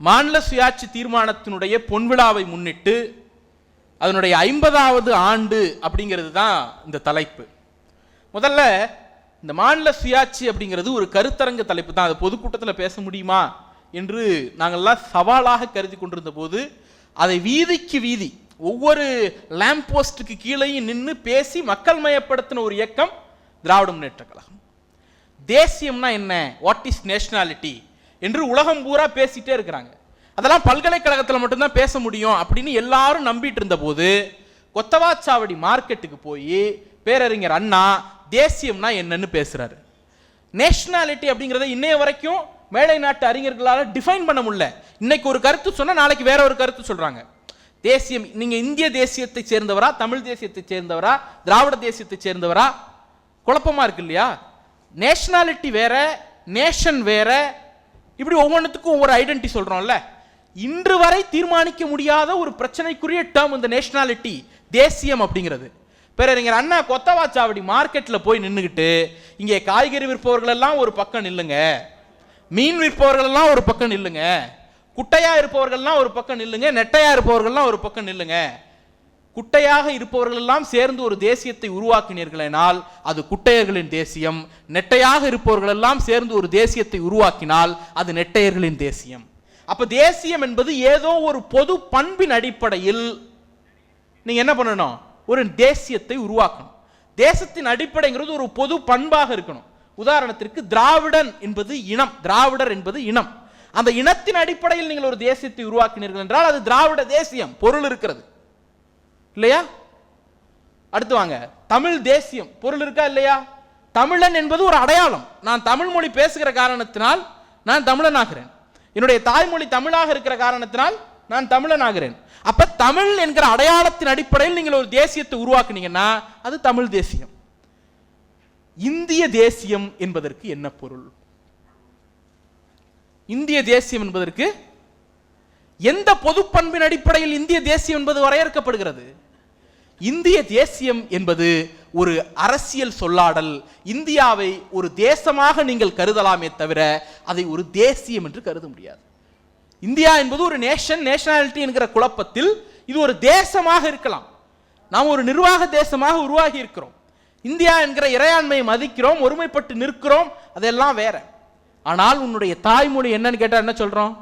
மாநில சுயாட்சி தீர்மானத்தினுடைய பொன்விழாவை முன்னிட்டு அதனுடைய 50வது ஆண்டு அப்படிங்கிறது தான் இந்த தலைப்பு. முதல்ல இந்த மாநில சுயாட்சி அப்படிங்கிறது ஒரு கருத்தரங்க தலைப்பு தான். அது பொதுக்கூட்டத்தில் பேச முடியுமா என்று நாங்கள்லாம் சவாலாக கருதி கொண்டிருந்த போது அதை வீதிக்கு வீதி ஒவ்வொரு லேம்ப் போஸ்ட்டுக்கு கீழேயும் நின்று பேசி மக்கள் மயப்படுத்தின ஒரு இயக்கம் திராவிட முன்னேற்ற கழகம். தேசியம்னா என்ன, வாட் இஸ் நேஷனாலிட்டி என்று உலகம் பூரா பேசிட்டே இருக்கிறாங்க. அதெல்லாம் பல்கலைக்கழகத்தில் மட்டும்தான் பேச முடியும் அப்படின்னு எல்லாரும் நம்பிட்டு இருந்த போது கொத்தவாச்சாவடி மார்க்கெட்டுக்கு போய் பேரறிஞர் அண்ணா தேசியம்னா என்னன்னு பேசுறாரு. நேஷனாலிட்டி அப்படிங்கிறத இன்னைய வரைக்கும் மேலை நாட்டு அறிஞர்களால் டிஃபைன் பண்ண முடியல. இன்னைக்கு ஒரு கருத்து சொன்னா நாளைக்கு வேற ஒரு கருத்து சொல்றாங்க. தேசியம், நீங்க இந்திய தேசியத்தை சேர்ந்தவரா, தமிழ் தேசியத்தை சேர்ந்தவரா, திராவிட தேசியத்தை சேர்ந்தவரா, குழப்பமா இருக்கு இல்லையா? நேஷனாலிட்டி வேற, நேஷன் வேற, இப்படி ஒவ்வொன்றுத்துக்கும் ஒவ்வொரு ஐடென்டிட்டி சொல்றோம்ல. இன்று வரை தீர்மானிக்க முடியாத ஒரு பிரச்சனைக்குரிய டேர்ம் இந்த நேஷனாலிட்டி, தேசியம் அப்படிங்கிறது. பேரறிஞர் அண்ணா கொத்தவாச்சாவடி மார்க்கெட்ல போய் நின்றுகிட்டு இங்கே காய்கறி விற்பவர்கள் எல்லாம் ஒரு பக்கம் நில்லுங்க, மீன் விற்பவர்கள் எல்லாம் ஒரு பக்கம் நில்லுங்க, குட்டையா இருப்பவர்கள்லாம் ஒரு பக்கம் நில்லுங்க, நெட்டையா இருப்பவர்கள்லாம் ஒரு பக்கம் நில்லுங்க, குட்டையாக இருப்பவர்கள் எல்லாம் சேர்ந்து ஒரு தேசியத்தை உருவாக்கினீர்களானால் அது குட்டையர்களின் தேசியம், நெட்டையாக இருப்பவர்கள் எல்லாம் சேர்ந்து ஒரு தேசியத்தை உருவாக்கினால் அது நெட்டையர்களின் தேசியம். அப்ப தேசியம் என்பது ஏதோ ஒரு பொது பண்பின் அடிப்படையில் நீங்க என்ன பண்ணணும், ஒரு தேசியத்தை உருவாக்கணும். தேசத்தின் அடிப்படைங்கிறது ஒரு பொது பண்பாக இருக்கணும். உதாரணத்திற்கு திராவிடன் என்பது இனம், திராவிடர் என்பது இனம். அந்த இனத்தின் அடிப்படையில் நீங்கள் ஒரு தேசியத்தை உருவாக்கினீர்கள் என்றால் அது திராவிட தேசியம் பொருள் இருக்கிறது இல்லையா? அடுத்து வாங்க, தமிழ் தேசியம் பொருள் இருக்கா இல்லையா? தமிழன் என்பது ஒரு அடையாளம். நான் தமிழ் மொழி பேசுகிற காரணத்தினால் நான் தமிழன் ஆகிறேன், என்னுடைய தாய்மொழி தமிழாக இருக்கிற காரணத்தினால் நான் தமிழன் ஆகிறேன். அப்ப தமிழ் என்கிற அடையாளத்தின் அடிப்படையில் நீங்கள் ஒரு தேசியத்தை உருவாக்குனீங்கன்னா அது தமிழ் தேசியம். இந்திய தேசியம் என்பதற்கு என்ன பொருள்? இந்திய தேசியம் என்பதற்கு எந்த பொது பண்பின் அடிப்படையில் இந்திய தேசியம் என்பது வரையறுக்கப்படுகிறது? இந்திய தேசியம் என்பது ஒரு அரசியல் சொல்லாடல். இந்தியாவை ஒரு தேசமாக நீங்கள் கருதலாமே தவிர அதை ஒரு தேசியம் என்று கருத முடியாது. இந்தியா என்பது ஒரு நேஷன், நேஷனாலிட்டி என்கிற குழப்பத்தில் இது ஒரு தேசமாக இருக்கலாம். நாம் ஒரு நிர்வாக தேசமாக உருவாகி இருக்கிறோம். இந்தியா என்கிற இறையாண்மையை மதிக்கிறோம், ஒருமைப்பட்டு நிற்கிறோம், அதெல்லாம் வேற. ஆனால் உன்னுடைய தாய்மொழி என்னன்னு கேட்டா என்ன சொல்றோம்?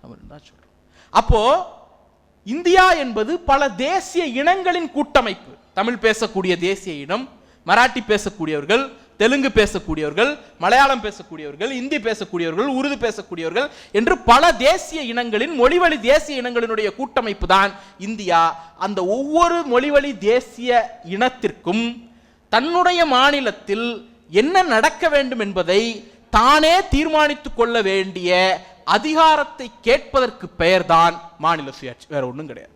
தமிழ் தான் சொல்றோம். அப்போ இந்தியா என்பது பல தேசிய இனங்களின் கூட்டமைப்பு. தமிழ் பேசக்கூடிய தேசிய இனம், மராட்டி பேசக்கூடியவர்கள், தெலுங்கு பேசக்கூடியவர்கள், மலையாளம் பேசக்கூடியவர்கள், இந்தி பேசக்கூடியவர்கள், உருது பேசக்கூடியவர்கள் என்று பல தேசிய இனங்களின் மொழிவழி தேசிய இனங்களினுடைய கூட்டமைப்பு தான் இந்தியா. அந்த ஒவ்வொரு மொழிவழி தேசிய இனத்திற்கும் தன்னுடைய மாநிலத்தில் என்ன நடக்க வேண்டும் என்பதை தானே தீர்மானித்துக் கொள்ள வேண்டிய அதிகாரத்தை கேட்பதற்கு பெயர்தான் மாநில சுயாட்சி, வேற ஒன்றும் கிடையாது.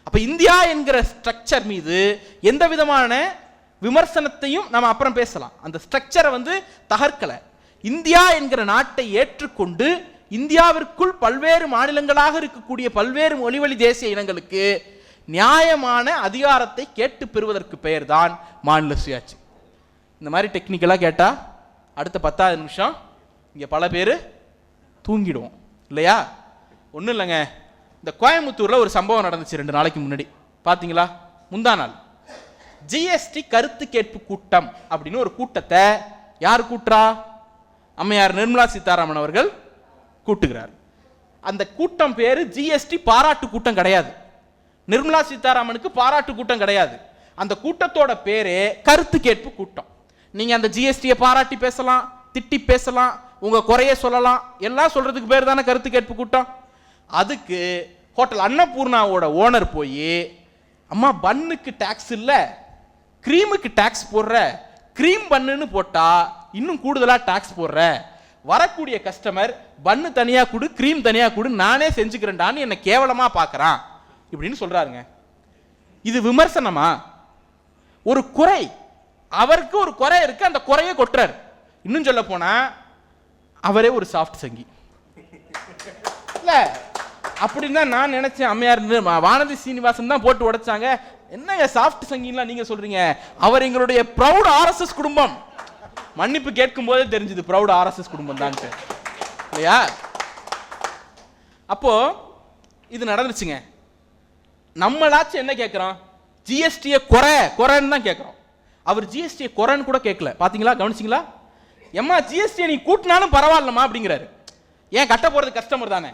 அப்ப இந்தியா என்கிற ஸ்ட்ரக்சர் மீது எந்த விதமான விமர்சனத்தையும் நம்ம அப்புறம் பேசலாம். அந்த ஸ்ட்ரக்சரை தகர்க்கல. இந்தியா என்கிற நாட்டை ஏற்றுக்கொண்டு இந்தியாவிற்குள் பல்வேறு மாநிலங்களாக இருக்கக்கூடிய பல்வேறு மொழிவழி தேசிய இனங்களுக்கு நியாயமான அதிகாரத்தை கேட்டு பெறுவதற்கு பெயர் தான் மாநில சுயாட்சி. இந்த மாதிரி டெக்னிக்கலா கேட்டா அடுத்த 10வது நிமிஷம் இங்க பல பேர் தூங்கிடுவோம் இல்லையா? ஒன்றும் இல்லைங்க, இந்த கோயம்புத்தூர்ல ஒரு சம்பவம் நடந்துச்சு 2 நாளைக்கு முன்னாடி. பாத்தீங்களா? முந்தா நாள் ஜிஎஸ்டி கருத்து கேட்பு கூட்டம் அப்படின்னு ஒரு கூட்டத்தை யார் கூட்டுறா? அம்மையார் நிர்மலா சீதாராமன் அவர்கள் கூட்டுகிறார். அந்த கூட்டம் பேரு ஜிஎஸ்டி பாராட்டு கூட்டம் கிடையாது. நிர்மலா சீதாராமனுக்கு பாராட்டு கூட்டம் கிடையாது. அந்த கூட்டத்தோட பேரே கருத்து கேட்பு கூட்டம். நீங்க அந்த ஜிஎஸ்டியை பாராட்டி பேசலாம், திட்டி பேசலாம், உங்க குறைய சொல்லலாம், எல்லாம் சொல்றதுக்கு பேர் தானே கருத்து கேட்பு கூட்டம். அதுக்கு ஹோட்டல் அன்னபூர்ணாவோட ஓனர் போய், அம்மா பன்னுக்கு டாக்ஸ் இல்ல, கிரீமுக்கு டாக்ஸ் போடுற, கிரீம் பன்னுன்னு போட்டா இன்னும் கூடுதலா டாக்ஸ் போடுற, வரக்கூடிய கஸ்டமர் பன்னு தனியா கொடு, கிரீம் தனியா கொடு, நானே செஞ்சுக்கிறேன்டான்னு என்ன கேவலமா பார்க்கறான் இப்படின்னு சொல்றாருங்க. இது விமர்சனமா? ஒரு குறை, அவருக்கு ஒரு குறை இருக்கு, அந்த குறையை கொட்டுறாரு. இன்னும் சொல்ல போனா அவரே ஒரு சாஃப்ட் சங்கி இல்ல அப்படின்னு தான் நான் நினைச்சேன். அம்மையார் வானதி சீனிவாசன் தான் போட்டு உடைச்சாங்க. என்னங்க சாஃப்ட் சங்கின்லாம் நீங்க சொல்றீங்க? அவர் எங்களுடைய ப்ரௌட் ஆர்எஸ்எஸ் குடும்பம். மன்னிப்பு கேட்கும் போதே தெரிஞ்சது ப்ரௌட் ஆர்எஸ்எஸ் குடும்பம் தான் இல்லையா? அப்போ இது நடந்துச்சுங்க. நம்மளாச்சும் என்ன கேட்கிறோம்? ஜிஎஸ்டியை குறைன்னு தான் கேட்கிறோம். அவர் ஜிஎஸ்டியை குறைன்னு கூட கேட்கல. பாத்தீங்களா, கவனிச்சிங்களா? ஏம்மா ஜிஎஸ்டியை நீ கூட்டினாலும் பரவாயில்லமா அப்படிங்கிறாரு. ஏன் கட்ட போறது கஸ்டமர் தானே,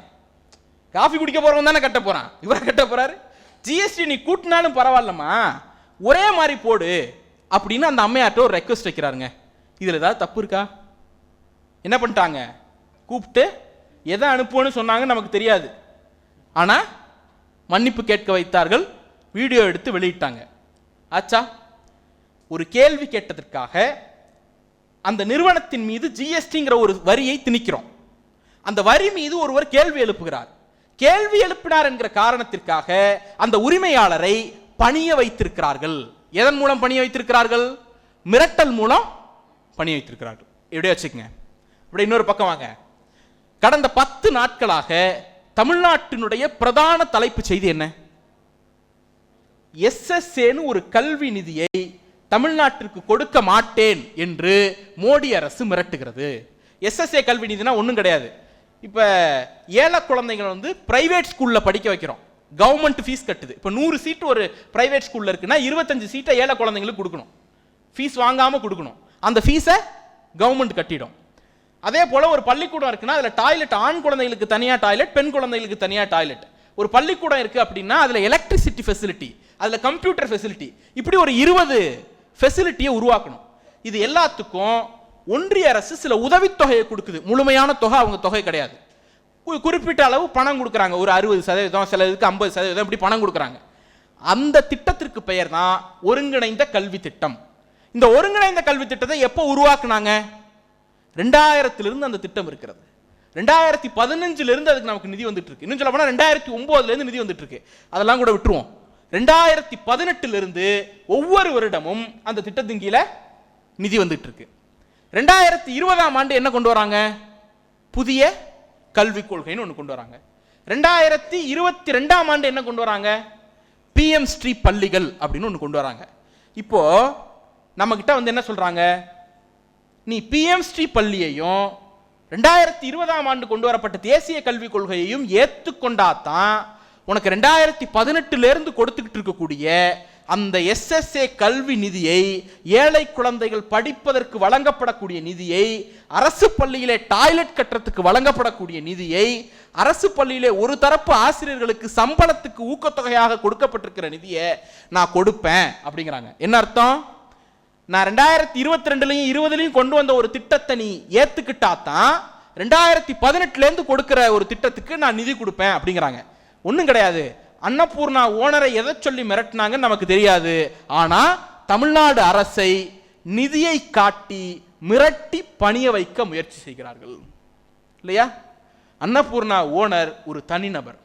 காஃபி குடிக்க போறவன் தானே கட்ட போறான், இவரை கட்ட போறாரு. ஜிஎஸ்டி நீ கூட்டினாலும் பரவாயில்லமா, ஒரே மாதிரி போடு அப்படின்னு அந்த அம்மையார்ட்ட ஒரு ரெக்வஸ்ட் வைக்கிறாருங்க. இதுல ஏதாவது தப்பு இருக்கா? என்ன பண்ணிட்டாங்க, கூப்பிட்டு எதை அனுப்புன்னு சொன்னாங்க நமக்கு தெரியாது, ஆனா மன்னிப்பு கேட்க வைத்தார்கள், வீடியோ எடுத்து வெளியிட்டாங்க. ஆச்சா? ஒரு கேள்வி கேட்டதற்காக அந்த நிறுவனத்தின் மீது ஜிஎஸ்டிங்கிற ஒரு வரியை திணிக்கிறோம். அந்த வரி மீது ஒருவர் கேள்வி எழுப்புகிறார். கேள்வி எழுப்பினார் என்கிற காரணத்திற்காக அந்த உரிமையாளரை பணிய வைத்திருக்கிறார்கள். எதன் மூலம் பணிய வைத்திருக்கிறார்கள்? மிரட்டல் மூலம் பணிய வைத்திருக்கிறார்கள். இப்படியே வச்சுக்கங்க. இப்படி இன்னொரு பக்கம் வாங்க. கடந்த 10 நாட்களாக தமிழ்நாட்டினுடைய பிரதான தலைப்பு செய்தி என்ன? எஸ்எஸ்ஏன்னு ஒரு கல்வி நிதியை தமிழ்நாட்டிற்கு கொடுக்க மாட்டேன் என்று மோடி அரசு மிரட்டுகிறது. எஸ்எஸ்ஏ கல்வி நிதினா ஒன்றும் கிடையாது. இப்போ ஏழை குழந்தைகள் வந்து பிரைவேட் ஸ்கூலில் படிக்க வைக்கிறோம், கவர்மெண்ட் ஃபீஸ் கட்டுது. இப்போ 100 சீட் ஒரு பிரைவேட் ஸ்கூலில் இருக்குன்னா 25 சீட்டை ஏழை குழந்தைங்களுக்கு கொடுக்கணும், ஃபீஸ் வாங்காமல் கொடுக்கணும். அந்த ஃபீஸை கவர்மெண்ட் கட்டிடும். அதே போல் ஒரு பள்ளிக்கூடம் இருக்குன்னா அதில் டாய்லெட் ஆண் குழந்தைகளுக்கு தனியாக டாய்லெட், பெண் குழந்தைகளுக்கு தனியாக டாய்லெட். ஒரு பள்ளிக்கூடம் இருக்குது அப்படின்னா அதில் எலக்ட்ரிசிட்டி ஃபெசிலிட்டி, அதில் கம்ப்யூட்டர் ஃபெசிலிட்டி, இப்படி ஒரு 20 ஃபெசிலிட்டியை உருவாக்கணும். இது எல்லாத்துக்கும் ஒன்றிய அரசு சில உதவித்தொகையை கொடுக்குது. முழுமையான தொகை அவங்க தொகை கிடையாது, குறிப்பிட்ட அளவு பணம் கொடுக்குறாங்க. ஒரு 60%, சில இதுக்கு 50% இப்படி பணம் கொடுக்குறாங்க. அந்த திட்டத்திற்கு பெயர் தான் ஒருங்கிணைந்த கல்வி திட்டம். இந்த ஒருங்கிணைந்த கல்வி திட்டத்தை எப்போ உருவாக்குனாங்க? 2000 அந்த திட்டம் இருக்கிறது. 2015 அதுக்கு நமக்கு நிதி வந்துட்டு இருக்கு. இன்னும் சொல்ல போனா 2009 நிதி வந்துட்டு இருக்கு. அதெல்லாம் கூட விட்டுருவோம். 2018 ஒவ்வொரு வருடமும் அந்த திட்டத்தின் கீழே நிதி வந்துட்டு இருக்கு. 2020 என்ன கொண்டு வராங்க? புதிய கல்விக் கொள்கைன்னு ஒன்று கொண்டு வராங்க. 2022 என்ன கொண்டு வராங்க? PM ஸ்ரீ பள்ளிகள் அப்படின்னு ஒன்று கொண்டு வராங்க. இப்போ நம்ம கிட்ட வந்து என்ன சொல்றாங்க? நீ PM ஸ்ரீ பள்ளியையும் 2020 கொண்டு வரப்பட்ட தேசிய கல்விக் கொள்கையையும் ஏற்றுக்கொண்டாதான் உனக்கு 2018 கொடுத்துக்கிட்டு இருக்கக்கூடிய அந்த எஸ்எஸ்ஏ கல்வி நிதியை, ஏழை குழந்தைகள் படிப்பதற்கு வழங்கப்படக்கூடிய நிதியை, அரசு பள்ளியிலே டாய்லெட் கட்டுறதுக்கு வழங்கப்படக்கூடிய நிதியை, அரசு பள்ளியிலே ஒரு தரப்பு ஆசிரியர்களுக்கு சம்பளத்துக்கு ஊக்கத்தொகையாக கொடுக்கப்பட்டிருக்கிற நிதியை நான் கொடுப்பேன் அப்படிங்கிறாங்க. என்ன அர்த்தம்? நான் 2022 20 கொண்டு வந்த ஒரு திட்டத்தை நீ ஏத்துக்கிட்டாதான் 2018 கொடுக்கிற ஒரு திட்டத்துக்கு நான் நிதி கொடுப்பேன் அப்படிங்கிறாங்க. ஒன்றும் கிடையாது. அன்னபூர்ணா ஓனரை எதை சொல்லி மிரட்டினாங்கன்னு நமக்கு தெரியாது. ஆனா தமிழ்நாடு அரசை நிதியை காட்டி மிரட்டி பணிய வைக்க முயற்சி செய்கிறார்கள் இல்லையா? அன்னபூர்ணா ஓனர் ஒரு தனிநபர்.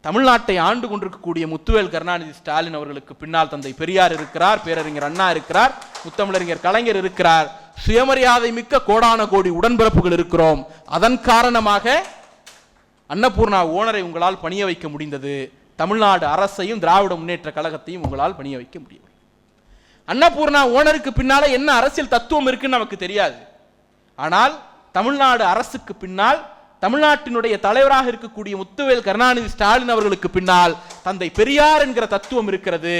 தமிழ்நாட்டை ஆண்டு கொண்டிருக்கக்கூடிய முத்துவேல் கருணாநிதி ஸ்டாலின் அவர்களுக்கு பின்னால் தந்தை பெரியார் இருக்கிறார், பேரறிஞர் அண்ணா இருக்கிறார், முத்தமிழறிஞர் கலைஞர் இருக்கிறார், சுயமரியாதை மிக்க கோடான கோடி உடன்பிறப்புகள் இருக்கிறோம். அதன் காரணமாக அன்னபூர்ணா ஓனரை உங்களால் பணிய வைக்க முடிந்தது. தமிழ்நாடு அரசையும் திராவிட முன்னேற்ற கழகத்தையும் உங்களால் பணிய வைக்க முடியும். அன்னபூர்ணா ஓனருக்கு பின்னால என்ன அரசியல் தத்துவம் இருக்குன்னு நமக்கு தெரியாது. ஆனால் தமிழ்நாடு அரசுக்கு பின்னால், தமிழ்நாட்டினுடைய தலைவராக இருக்கக்கூடிய முத்துவேல் கருணாநிதி ஸ்டாலின் அவர்களுக்கு பின்னால் தந்தை பெரியார் என்கிற தத்துவம் இருக்கிறது.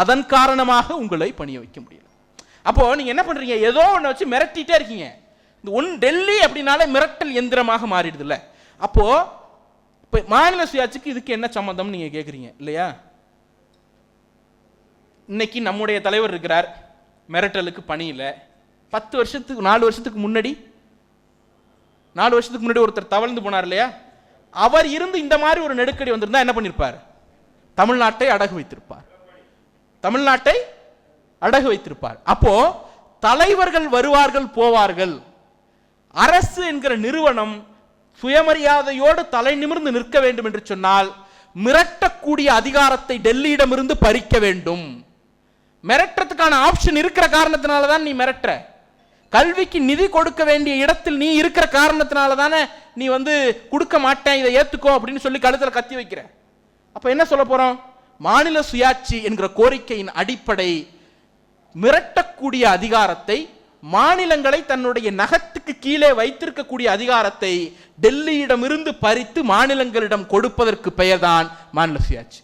அதன் காரணமாக உங்களை பணிய வைக்க முடியல. அப்போ நீங்க என்ன பண்றீங்க? ஏதோ ஒன்று வச்சு மிரட்டிட்டே இருக்கீங்க. இந்த டெல்லி அப்படின்னாலே மிரட்டல் எந்திரமாக மாறிடுது இல்ல? அப்போ மாநில சுயாட்சிக்கு இதுக்கு என்ன சம்பந்தம் நீங்க கேட்குறீங்க இல்லையா? இன்னைக்கு நம்முடைய தலைவர் இருக்கிறார், மிரட்டலுக்கு பணி இல்லை. 4 வருஷத்துக்கு முன்னாடி ஒருத்தர் தவழ்ந்து போனார் இல்லையா? அவர் இருந்து இந்த மாதிரி ஒரு நெருக்கடி வந்திருந்தா என்ன பண்ணிருப்பார்? தமிழ்நாட்டை அடகு வைத்திருப்பார். அப்போ தலைவர்கள் வருவார்கள் போவார்கள். அரசு என்கிற நிறுவனம் சுயமரியாதையோடு தலை நிமிர்ந்து நிற்க வேண்டும் என்று சொன்னால் மிரட்டக்கூடிய அதிகாரத்தை டெல்லியிடமிருந்து பறிக்க வேண்டும். மிரட்டுறதுக்கான ஆப்ஷன் இருக்கிற காரணத்தினால தான் நீ மிரட்டுற. கல்விக்கு நிதி கொடுக்க வேண்டிய இடத்தில் நீ இருக்கிற காரணத்தினால தானே நீ வந்து கொடுக்க மாட்டேன், இதை ஏத்துக்கோ அப்படின்னு சொல்லி கழுத்துல கத்தி வைக்கிற. அப்ப என்ன சொல்ல போறோம்? மாநில சுயாட்சி என்கிற கோரிக்கையின் அடிப்படை மிரட்டக்கூடிய அதிகாரத்தை மாநிலங்களை தன்னுடைய நகத்துக்கு கீழே வைத்திருக்கக்கூடிய அதிகாரத்தை டெல்லியிடமிருந்து பறித்து மாநிலங்களிடம் கொடுப்பதற்கு பெயர்தான் மாநில சுயாட்சி.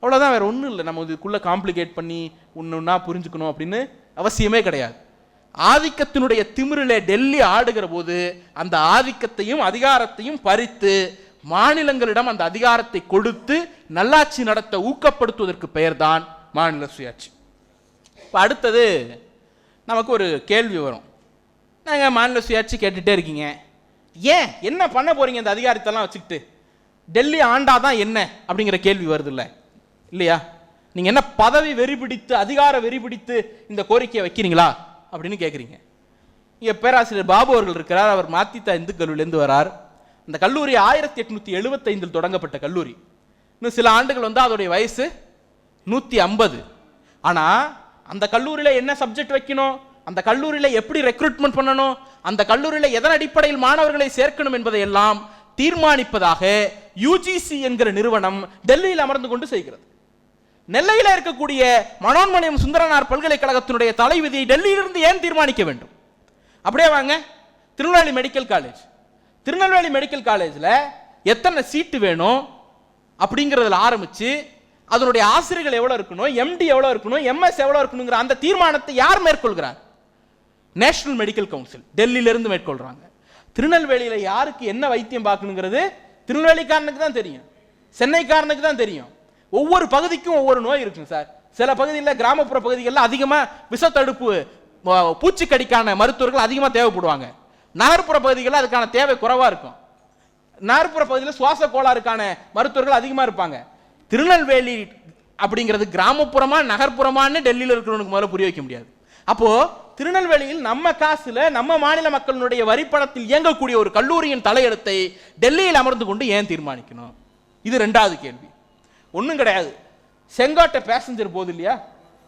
அவ்வளவுதான், வேற ஒன்றும் இல்லை. நம்ம இதுக்குள்ள காம்ப்ளிகேட் பண்ணி ஒன்னொன்னா புரிஞ்சுக்கணும் அப்படின்னு அவசியமே கிடையாது. ஆதிக்கத்தினுடைய திமிரிலே டெல்லி ஆடுகிற போது அந்த ஆதிக்கத்தையும் அதிகாரத்தையும் பறித்து மாநிலங்களிடம் அந்த அதிகாரத்தை கொடுத்து நல்லாட்சி நடத்த ஊக்கப்படுத்துவதற்கு பெயர்தான் மாநில சுயாட்சி. இப்போ அடுத்தது நமக்கு ஒரு கேள்வி வரும். நாங்கள் மாநில சுயாட்சி கேட்டுகிட்டே இருக்கீங்க, ஏன் என்ன பண்ண போறீங்க இந்த அதிகாரத்தெல்லாம் வச்சுக்கிட்டு? டெல்லி ஆண்டாதான் என்ன அப்படிங்கிற கேள்வி வருது இல்லை இல்லையா? நீங்கள் என்ன பதவி வெறி பிடித்து அதிகார வெறி பிடித்து இந்த கோரிக்கையை வைக்கிறீங்களா அப்படின்னு கேட்குறீங்க. இங்கே பேராசிரியர் பாபு அவர்கள் இருக்கிறார். அவர் மாத்தித்தா இந்து கல்லூரியிலேருந்து வரார். அந்த கல்லூரி 1875 தொடங்கப்பட்ட கல்லூரி. இன்னும் சில ஆண்டுகள் வந்து அதோடைய வயசு 150. ஆனால் அந்த கல்லூரியில் என்ன சப்ஜெக்ட் வைக்கணும், அந்த கல்லூரியில் எப்படி ரெக்ரூட்மெண்ட் பண்ணணும், அந்த கல்லூரியில் எதன் அடிப்படையில் மாணவர்களை சேர்க்கணும் என்பதை எல்லாம் தீர்மானிப்பதாக யுஜிசி என்கிற நிறுவனம் டெல்லியில் அமர்ந்து கொண்டு செய்கிறது. நெல்லையில் இருக்கக்கூடிய மனோன்மணியம் சுந்தரனார் பல்கலைக்கழகத்தினுடைய தலைவிதியை டெல்லியிலிருந்து ஏன் தீர்மானிக்க வேண்டும்? அப்படியே வாங்க, Tirunelveli medical college. Tirunelveli medical காலேஜில் எத்தனை சீட்டு வேணும் அப்படிங்கிறதுல ஆரம்பிச்சு அதனுடைய ஆசிரியர்கள் எவ்வளோ இருக்கணும், எம்டி எவ்வளோ இருக்கணும், எம்எஸ் எவ்வளோ இருக்கணுங்கிற அந்த தீர்மானத்தை யார் மேற்கொள்கிறார்? நேஷனல் மெடிக்கல் கவுன்சில் டெல்லியிலிருந்து மேற்கொள்றாங்க. திருநெல்வேலியில் யாருக்கு என்ன வைத்தியம் பார்க்கணுங்கிறது திருநெல்வேலிக்காரனுக்கு தான் தெரியும், சென்னைக்காரனுக்கு தான் தெரியும். ஒவ்வொரு பகுதிக்கும் ஒவ்வொரு நோய் இருக்கும் சார். சில பகுதியில் கிராமப்புற பகுதிகளில் அதிகமாக விஷத்தடுப்பு பூச்சிக்கடிக்கான மருத்துவர்கள் அதிகமாக தேவைப்படுவாங்க. நகர்ப்புற பகுதிகளில் அதுக்கான தேவை குறைவாக இருக்கும். நகர்ப்புற பகுதியில் சுவாச கோளாறுக்கான மருத்துவர்கள் அதிகமாக இருப்பாங்க. திருநெல்வேலி அப்படிங்கிறது கிராமப்புறமா நகர்ப்புறமானு டெல்லியில் இருக்கிறவனுக்கு முதல்ல புரிய வைக்க முடியாது. அப்போ திருநெல்வேலியில் நம்ம காசுல நம்ம மாநில மக்களுடைய வரிப்பணத்தில் இயங்கக்கூடிய ஒரு கல்லூரியின் தலையெழுத்தை டெல்லியில் அமர்ந்து கொண்டு ஏன் தீர்மானிக்கணும்? இது ரெண்டாவது கேள்வி. ஒன்றும் கிடையாது. செங்கோட்டை பேசஞ்சர் போகுது இல்லையா,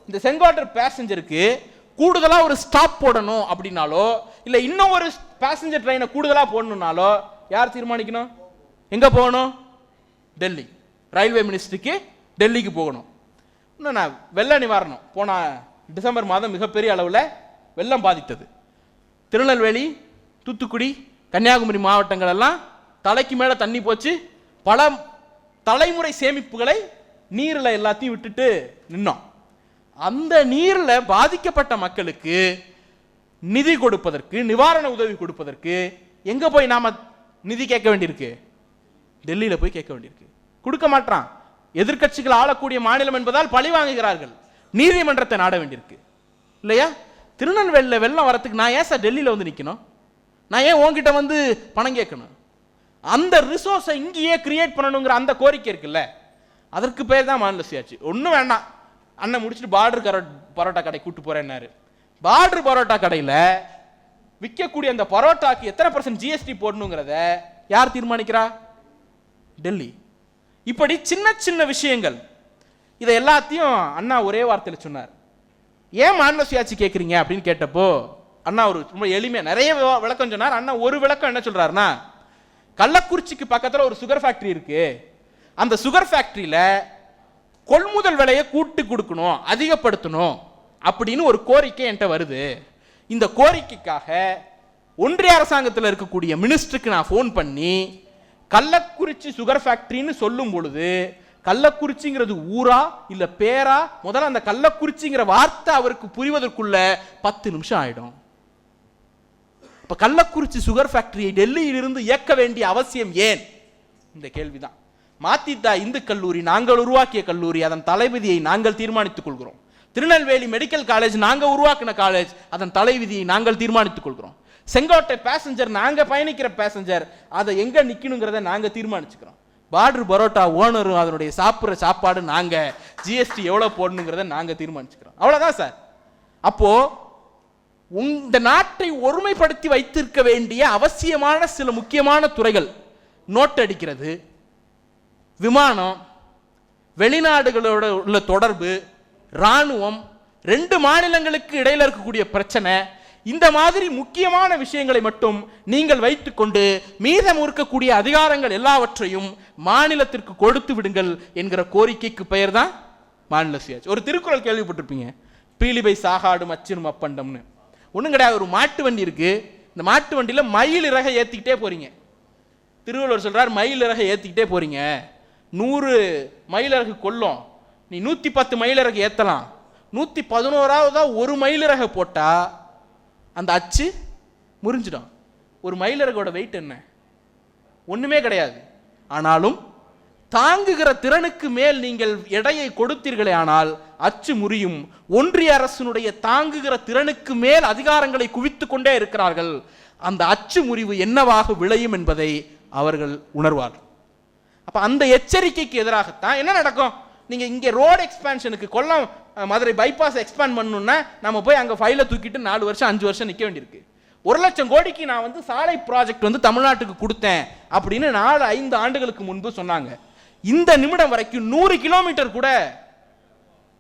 இந்த செங்கோட்டை பேசஞ்சருக்கு கூடுதலாக ஒரு ஸ்டாப் போடணும் அப்படின்னாலோ இல்லை இன்னும் ஒரு பேசஞ்சர் ட்ரெயினை கூடுதலாக போடணும்னாலோ யார் தீர்மானிக்கணும்? எங்கே போகணும்? டெல்லி. ரயில்வே மினிஸ்ட்ரிக்கு டெல்லிக்கு போகணும். இன்னும் நான் வெள்ள நிவாரணம் போன டிசம்பர் மாதம் மிகப்பெரிய அளவில் வெள்ளம் பாதித்தது. திருநெல்வேலி, தூத்துக்குடி, கன்னியாகுமரி மாவட்டங்கள் எல்லாம் தலைக்கு மேலே தண்ணி போச்சு. பல தலைமுறை சேமிப்புகளை நீரில் எல்லாத்தையும் விட்டுட்டு நின்னோம். அந்த நீரில் பாதிக்கப்பட்ட மக்களுக்கு நிதி கொடுப்பதற்கு, நிவாரண உதவி கொடுப்பதற்கு எங்கே போய் நாம நிதி கேட்க வேண்டியிருக்கு? டெல்லியில் போய் கேட்க வேண்டியிருக்கு. கொடுக்க மாட்டான். எதிர்க்கட்சிகள் ஆளக்கூடிய மாநிலம் என்பதால் பழி வாங்குகிறார்கள். நீதிமன்றத்தை நாட வேண்டியிருக்கு இல்லையா? திருநெல்வேலியில் வெள்ளம் வரத்துக்கு நான் ஏன் சார் டெல்லியில் வந்து நிற்கணும்? நான் ஏன் உங்ககிட்ட வந்து பணம் கேட்கணும்? அந்த ரிசோர்ஸை இங்கேயே கிரியேட் பண்ணணுங்கிற அந்த கோரிக்கை இருக்குல்ல, அதற்கு பேர் தான் மாநில சுயாட்சி. ஒன்றும் வேண்டாம், அண்ணன் முடிச்சுட்டு பார்டர் பரோட்டா கடை கூட்டு போறேன்னாரு. பார்டர் பரோட்டா கடையில் விற்கக்கூடிய அந்த பரோட்டாக்கு எத்தனை % ஜிஎஸ்டி போடணுங்கிறத யார் தீர்மானிக்கிறா? டெல்லி. இப்படி சின்ன சின்ன விஷயங்கள், இதை எல்லாத்தையும் அண்ணா ஒரே வார்த்தையில் சொன்னார். ஏன் மாநில சுயாட்சி கேட்குறீங்க அப்படின்னு கேட்டப்போ அண்ணா ஒரு ரொம்ப எளிமையாக நிறைய விளக்கம் சொன்னார். அண்ணா ஒரு விளக்கம் என்ன சொல்றாருன்னா, கள்ளக்குறிச்சிக்கு பக்கத்தில் ஒரு சுகர் ஃபேக்டரி இருக்கு, அந்த சுகர் ஃபேக்டரியில் கொள்முதல் விலையை கூட்டு கொடுக்கணும், அதிகப்படுத்தணும் அப்படின்னு ஒரு கோரிக்கை என்கிட்ட வருது. இந்த கோரிக்கைக்காக ஒன்றிய அரசாங்கத்தில் இருக்கக்கூடிய மினிஸ்டருக்கு நான் ஃபோன் பண்ணி கள்ளக்குறிச்சி சுகர் ஃபேக்டரின்னு சொல்லும் பொழுது கள்ளக்குறிச்சிங்கிறது ஊரா இல்ல பேரா, முதல்ல அந்த கள்ளக்குறிச்சிங்கிற வார்த்தை அவருக்கு புரிவதற்குள்ள 10 நிமிஷம் ஆயிடும். இப்ப கள்ளக்குறிச்சி சுகர் ஃபேக்டரியை டெல்லியிலிருந்து இயக்க வேண்டிய அவசியம் ஏன்? இந்த கேள்விதான். மாத்தித்தா இந்து கல்லூரி நாங்கள் உருவாக்கிய கல்லூரி, அதன் தலைவிதியை நாங்கள் தீர்மானித்துக் கொள்கிறோம். திருநெல்வேலி மெடிக்கல் காலேஜ் நாங்க உருவாக்கின காலேஜ், அதன் தலைவிதியை நாங்கள் தீர்மானித்துக் கொள்கிறோம். செங்கோட்டை பேசஞ்சர் நாங்க பயணிக்கிற பேசஞ்சர், அதை எங்க நிக்கணுங்கிறத நாங்க தீர்மானிச்சுக்கிறோம். பார்டர் பரோட்டா ஓனரும் அதனுடைய சாப்பிட்ற சாப்பாடு நாங்க, ஜிஎஸ்டி எவ்வளவு போடணுங்கிறத நாங்க தீர்மானிச்சுக்கிறோம். அவ்வளவுதான் சார். அப்போ இந்த நாட்டை ஒருமைப்படுத்தி வைத்திருக்க வேண்டிய அவசியமான சில முக்கியமான துறைகள், நோட் அடிக்கிறது, விமானம், வெளிநாடுகளோட உள்ள தொடர்பு, ராணுவம், 2 மாநிலங்களுக்கு இடையில இருக்கக்கூடிய பிரச்சனை, இந்த மாதிரி முக்கியமான விஷயங்களை மட்டும் நீங்கள் வைத்துக்கொண்டு மீதம் இருக்கக்கூடிய அதிகாரங்கள் எல்லாவற்றையும் மாநிலத்திற்கு கொடுத்து விடுங்கள் என்கிற கோரிக்கைக்கு பெயர் தான் மாநில சுயாட்சி. ஒரு திருக்குறள் கேள்விப்பட்டிருப்பீங்க, பீலிபை சாகாடு மச்சினும் அப்பண்டம்னு. ஒன்றும் கிடையாது. ஒரு மாட்டு வண்டி இருக்கு, இந்த மாட்டு வண்டியில் மயில் இறகை ஏற்றிக்கிட்டே போறீங்க. திருவள்ளுவர் சொல்றார், மயில் இறகை ஏற்றிக்கிட்டே போறீங்க, 100 மயிலிறகு கொல்லும், நீ 110 மயிலிறகு ஏற்றலாம், 111ஆவதா ஒரு மயிலிறகை போட்டா அந்த அச்சு முறிஞ்சிடும். ஒரு மயிலிறகோட வெயிட் என்ன? ஒண்ணுமே கிடையாது. ஆனாலும் தாங்குகிற திறனுக்கு மேல் நீங்கள் எடையை கொடுத்தீர்களே ஆனால் அச்சு முறியும். ஒன்றிய அரசினுடைய தாங்குகிற திறனுக்கு மேல் அதிகாரங்களை குவித்து கொண்டே இருக்கிறார்கள். அந்த அச்சு முறிவு என்னவாக விளையும் என்பதை அவர்கள் உணர்வார்கள். அப்ப அந்த எச்சரிக்கைக்கு எதிராகத்தான் என்ன நடக்கும்? நீங்க இங்க ரோடு எக்ஸ்பான்ஷனுக்கு, கொல்லம் மதுரை பைபாஸ் எக்ஸ்பாண்ட் பண்ணணும்னா நம்ம போய் அங்க ஃபைலை தூக்கிட்டு 4 வருஷம் 5 வருஷம் நிக்க வேண்டியிருக்கு. 1 லட்சம் கோடிக்கு நான் சாலை ப்ராஜெக்ட் தமிழ்நாட்டுக்கு கொடுத்தேன் அப்படின்னு 4-5 ஆண்டுகளுக்கு முன்பு சொன்னாங்க. இந்த நிமிடம் வரைக்கும் 100 கிலோமீட்டர் கூட,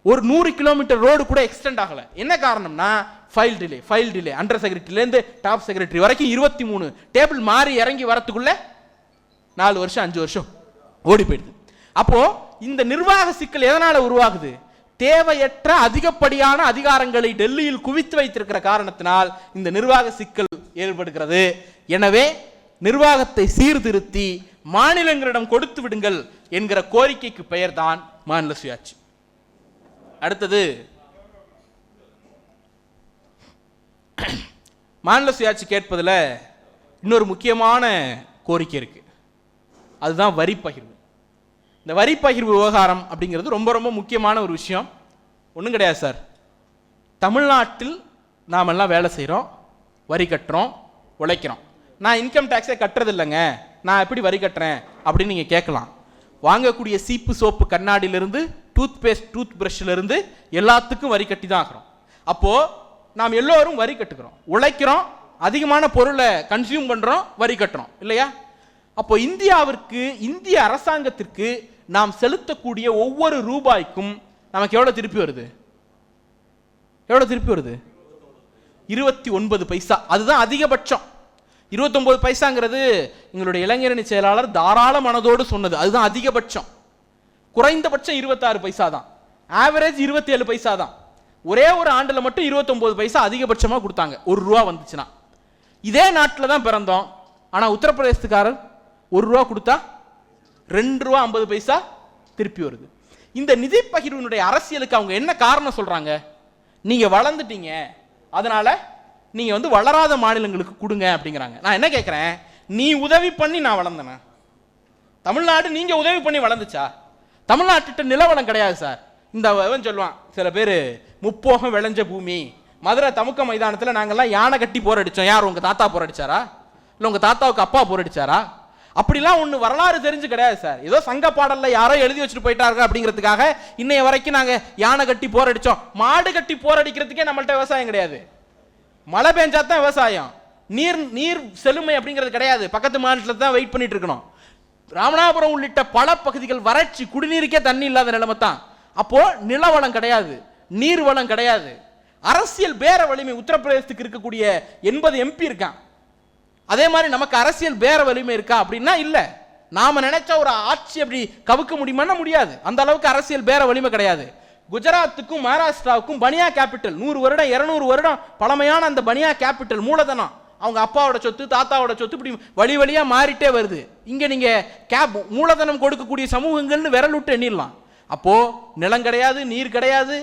ஒரு 100 கிலோமீட்டர் ரோடு கூட எக்ஸ்டெண்ட் ஆகல. என்ன காரணம்னா ஃபைல் டிலே. அண்டர் செக்ரட்டரியில இருந்து டாப் செக்ரட்டரி வரைக்கும் 23 டேபிள் மாறி இறங்கி வரத்துக்குள்ள 4 வருஷம் 5 வருஷம் ஓடி போயிடுது. அப்போ இந்த நிர்வாக சிக்கல் எதனால உருவாகுது? தேவையற்ற அதிகப்படியான அதிகாரங்களை டெல்லியில் குவித்து வைத்திருக்கிற காரணத்தினால் இந்த நிர்வாக சிக்கல் ஏற்படுகிறது. எனவே நிர்வாகத்தை சீர்திருத்தி மாநிலங்களிடம் கொடுத்து விடுங்கள் என்கிற கோரிக்கைக்கு பெயர் தான் மாநில சுயாட்சி. அடுத்தது மாநில சுயாட்சி கேட்பதில் இன்னொரு முக்கியமான கோரிக்கை இருக்கு, அதுதான் வரி பகிர்வு. இந்த வரி பகிர்வு விவகாரம் அப்படிங்கிறது ரொம்ப ரொம்ப முக்கியமான ஒரு விஷயம். ஒன்றும் கிடையாது சார், தமிழ்நாட்டில் நாம் எல்லாம் வேலை செய்கிறோம், வரி கட்டுறோம், உழைக்கிறோம். நான் இன்கம் டேக்ஸே கட்டுறது இல்லைங்க, நான் எப்படி வரி கட்டுறேன் அப்படின்னு நீங்கள் கேட்கலாம். வாங்கக்கூடிய சீப்பு சோப்பு கண்ணாடியிலிருந்து டூத் பேஸ்ட் டூத் பிரஷ்லேருந்து எல்லாத்துக்கும் வரி கட்டி தான் ஆகிறோம். அப்போது நாம் எல்லோரும் வரி கட்டுக்கிறோம், உழைக்கிறோம், அதிகமான பொருளை கன்சியூம் பண்ணுறோம், வரி கட்டுறோம் இல்லையா? அப்போ இந்தியாவிற்கு, இந்திய அரசாங்கத்திற்கு நாம் செலுத்தக்கூடிய ஒவ்வொரு ரூபாய்க்கும் நமக்கு எவ்வளோ திருப்பி வருது? 29 பைசா. அதுதான் அதிகபட்சம். 29 பைசாங்கிறது எங்களுடைய இளைஞரணி செயலாளர் தாராள மனதோடு சொன்னது. அதுதான் அதிகபட்சம். குறைந்தபட்சம் 26 பைசா தான், ஆவரேஜ் 27 பைசா தான். ஒரே ஒரு ஆண்டில் மட்டும் 29 பைசா அதிகபட்சமாக கொடுத்தாங்க, ₹1 வந்துச்சுன்னா. இதே நாட்டில் தான் பிறந்தோம், ஆனால் உத்தரப்பிரதேசத்துக்காரர் ₹1 கொடுத்தா ₹2.50 திருப்பி வருது. இந்த நிதி பகிர்வினுடைய அரசியலுக்கு அவங்க என்ன காரணம் சொல்றாங்க? நீங்க வளர்ந்துட்டீங்க, அதனால நீங்க வளராத மாநிலங்களுக்கு கொடுங்க அப்படிங்கிறாங்க. நான் என்ன கேட்கிறேன், நீ உதவி பண்ணி நான் வளர்ந்தேன்? தமிழ்நாடு நீங்க உதவி பண்ணி வளர்ந்துச்சா? தமிழ்நாட்டு நிலவளம் கிடையாது சார். இந்த சொல்லுவான் சில பேர், முப்போகம் விளைஞ்ச பூமி, மதுரை தமுக்க மைதானத்தில் நாங்கெல்லாம் யானை கட்டி போரடிச்சோம். யார், உங்க தாத்தா போரடிச்சாரா? இல்லை உங்க தாத்தாவுக்கு அப்பா போரடிச்சாரா? அப்படிலாம் ஒன்று வரலாறு தெரிஞ்சு கிடையாது சார். ஏதோ சங்க பாடல்ல யாரோ எழுதி வச்சுட்டு போயிட்டாங்க அப்படிங்கிறதுக்காக இன்னைய வரைக்கும் நாங்கள் யானை கட்டி போரடிச்சோம். மாடு கட்டி போரடிக்கிறதுக்கே நம்மள்ட்ட விவசாயம் கிடையாது. மழை பெஞ்சா தான் விவசாயம், நீர் செழுமை அப்படிங்கிறது கிடையாது. பக்கத்து மாநிலத்தில் தான் வெயிட் பண்ணிட்டு இருக்கணும். ராமநாதபுரம் உள்ளிட்ட பல பகுதிகள் வறட்சி, குடிநீருக்கே தண்ணி இல்லாத நிலைமை தான். அப்போ நிலவளம் கிடையாது, நீர் வளம் கிடையாது. அரசியல் பேர வலிமை உத்தரப்பிரதேசத்துக்கு இருக்கக்கூடிய 80 MP இருக்கான். அதே மாதிரி நமக்கு அரசியல் பேர வலிமை இருக்கா அப்படின்னா இல்ல. நாம நினைச்ச ஒரு ஆட்சி அப்படி கவுக்க முடியுமா? முடியாது. அந்த அளவுக்கு அரசியல் பேர வலிமை கிடையாது. குஜராத்துக்கும் மகாராஷ்டிராவுக்கும் பனியா கேபிட்டல், 100 வருடம் 200 வருடம் பழமையான அந்த பனியா கேபிட்டல் மூலதனம் அவங்க அப்பாவோட சொத்து, தாத்தாவோட சொத்து, இப்படி வழி வழியா மாறிட்டே வருது. இங்க நீங்க மூலதனம் கொடுக்கக்கூடிய சமூகங்கள்னு விரல் விட்டு எண்ணிடலாம். அப்போ நிலம் கிடையாது, நீர் கிடையாது,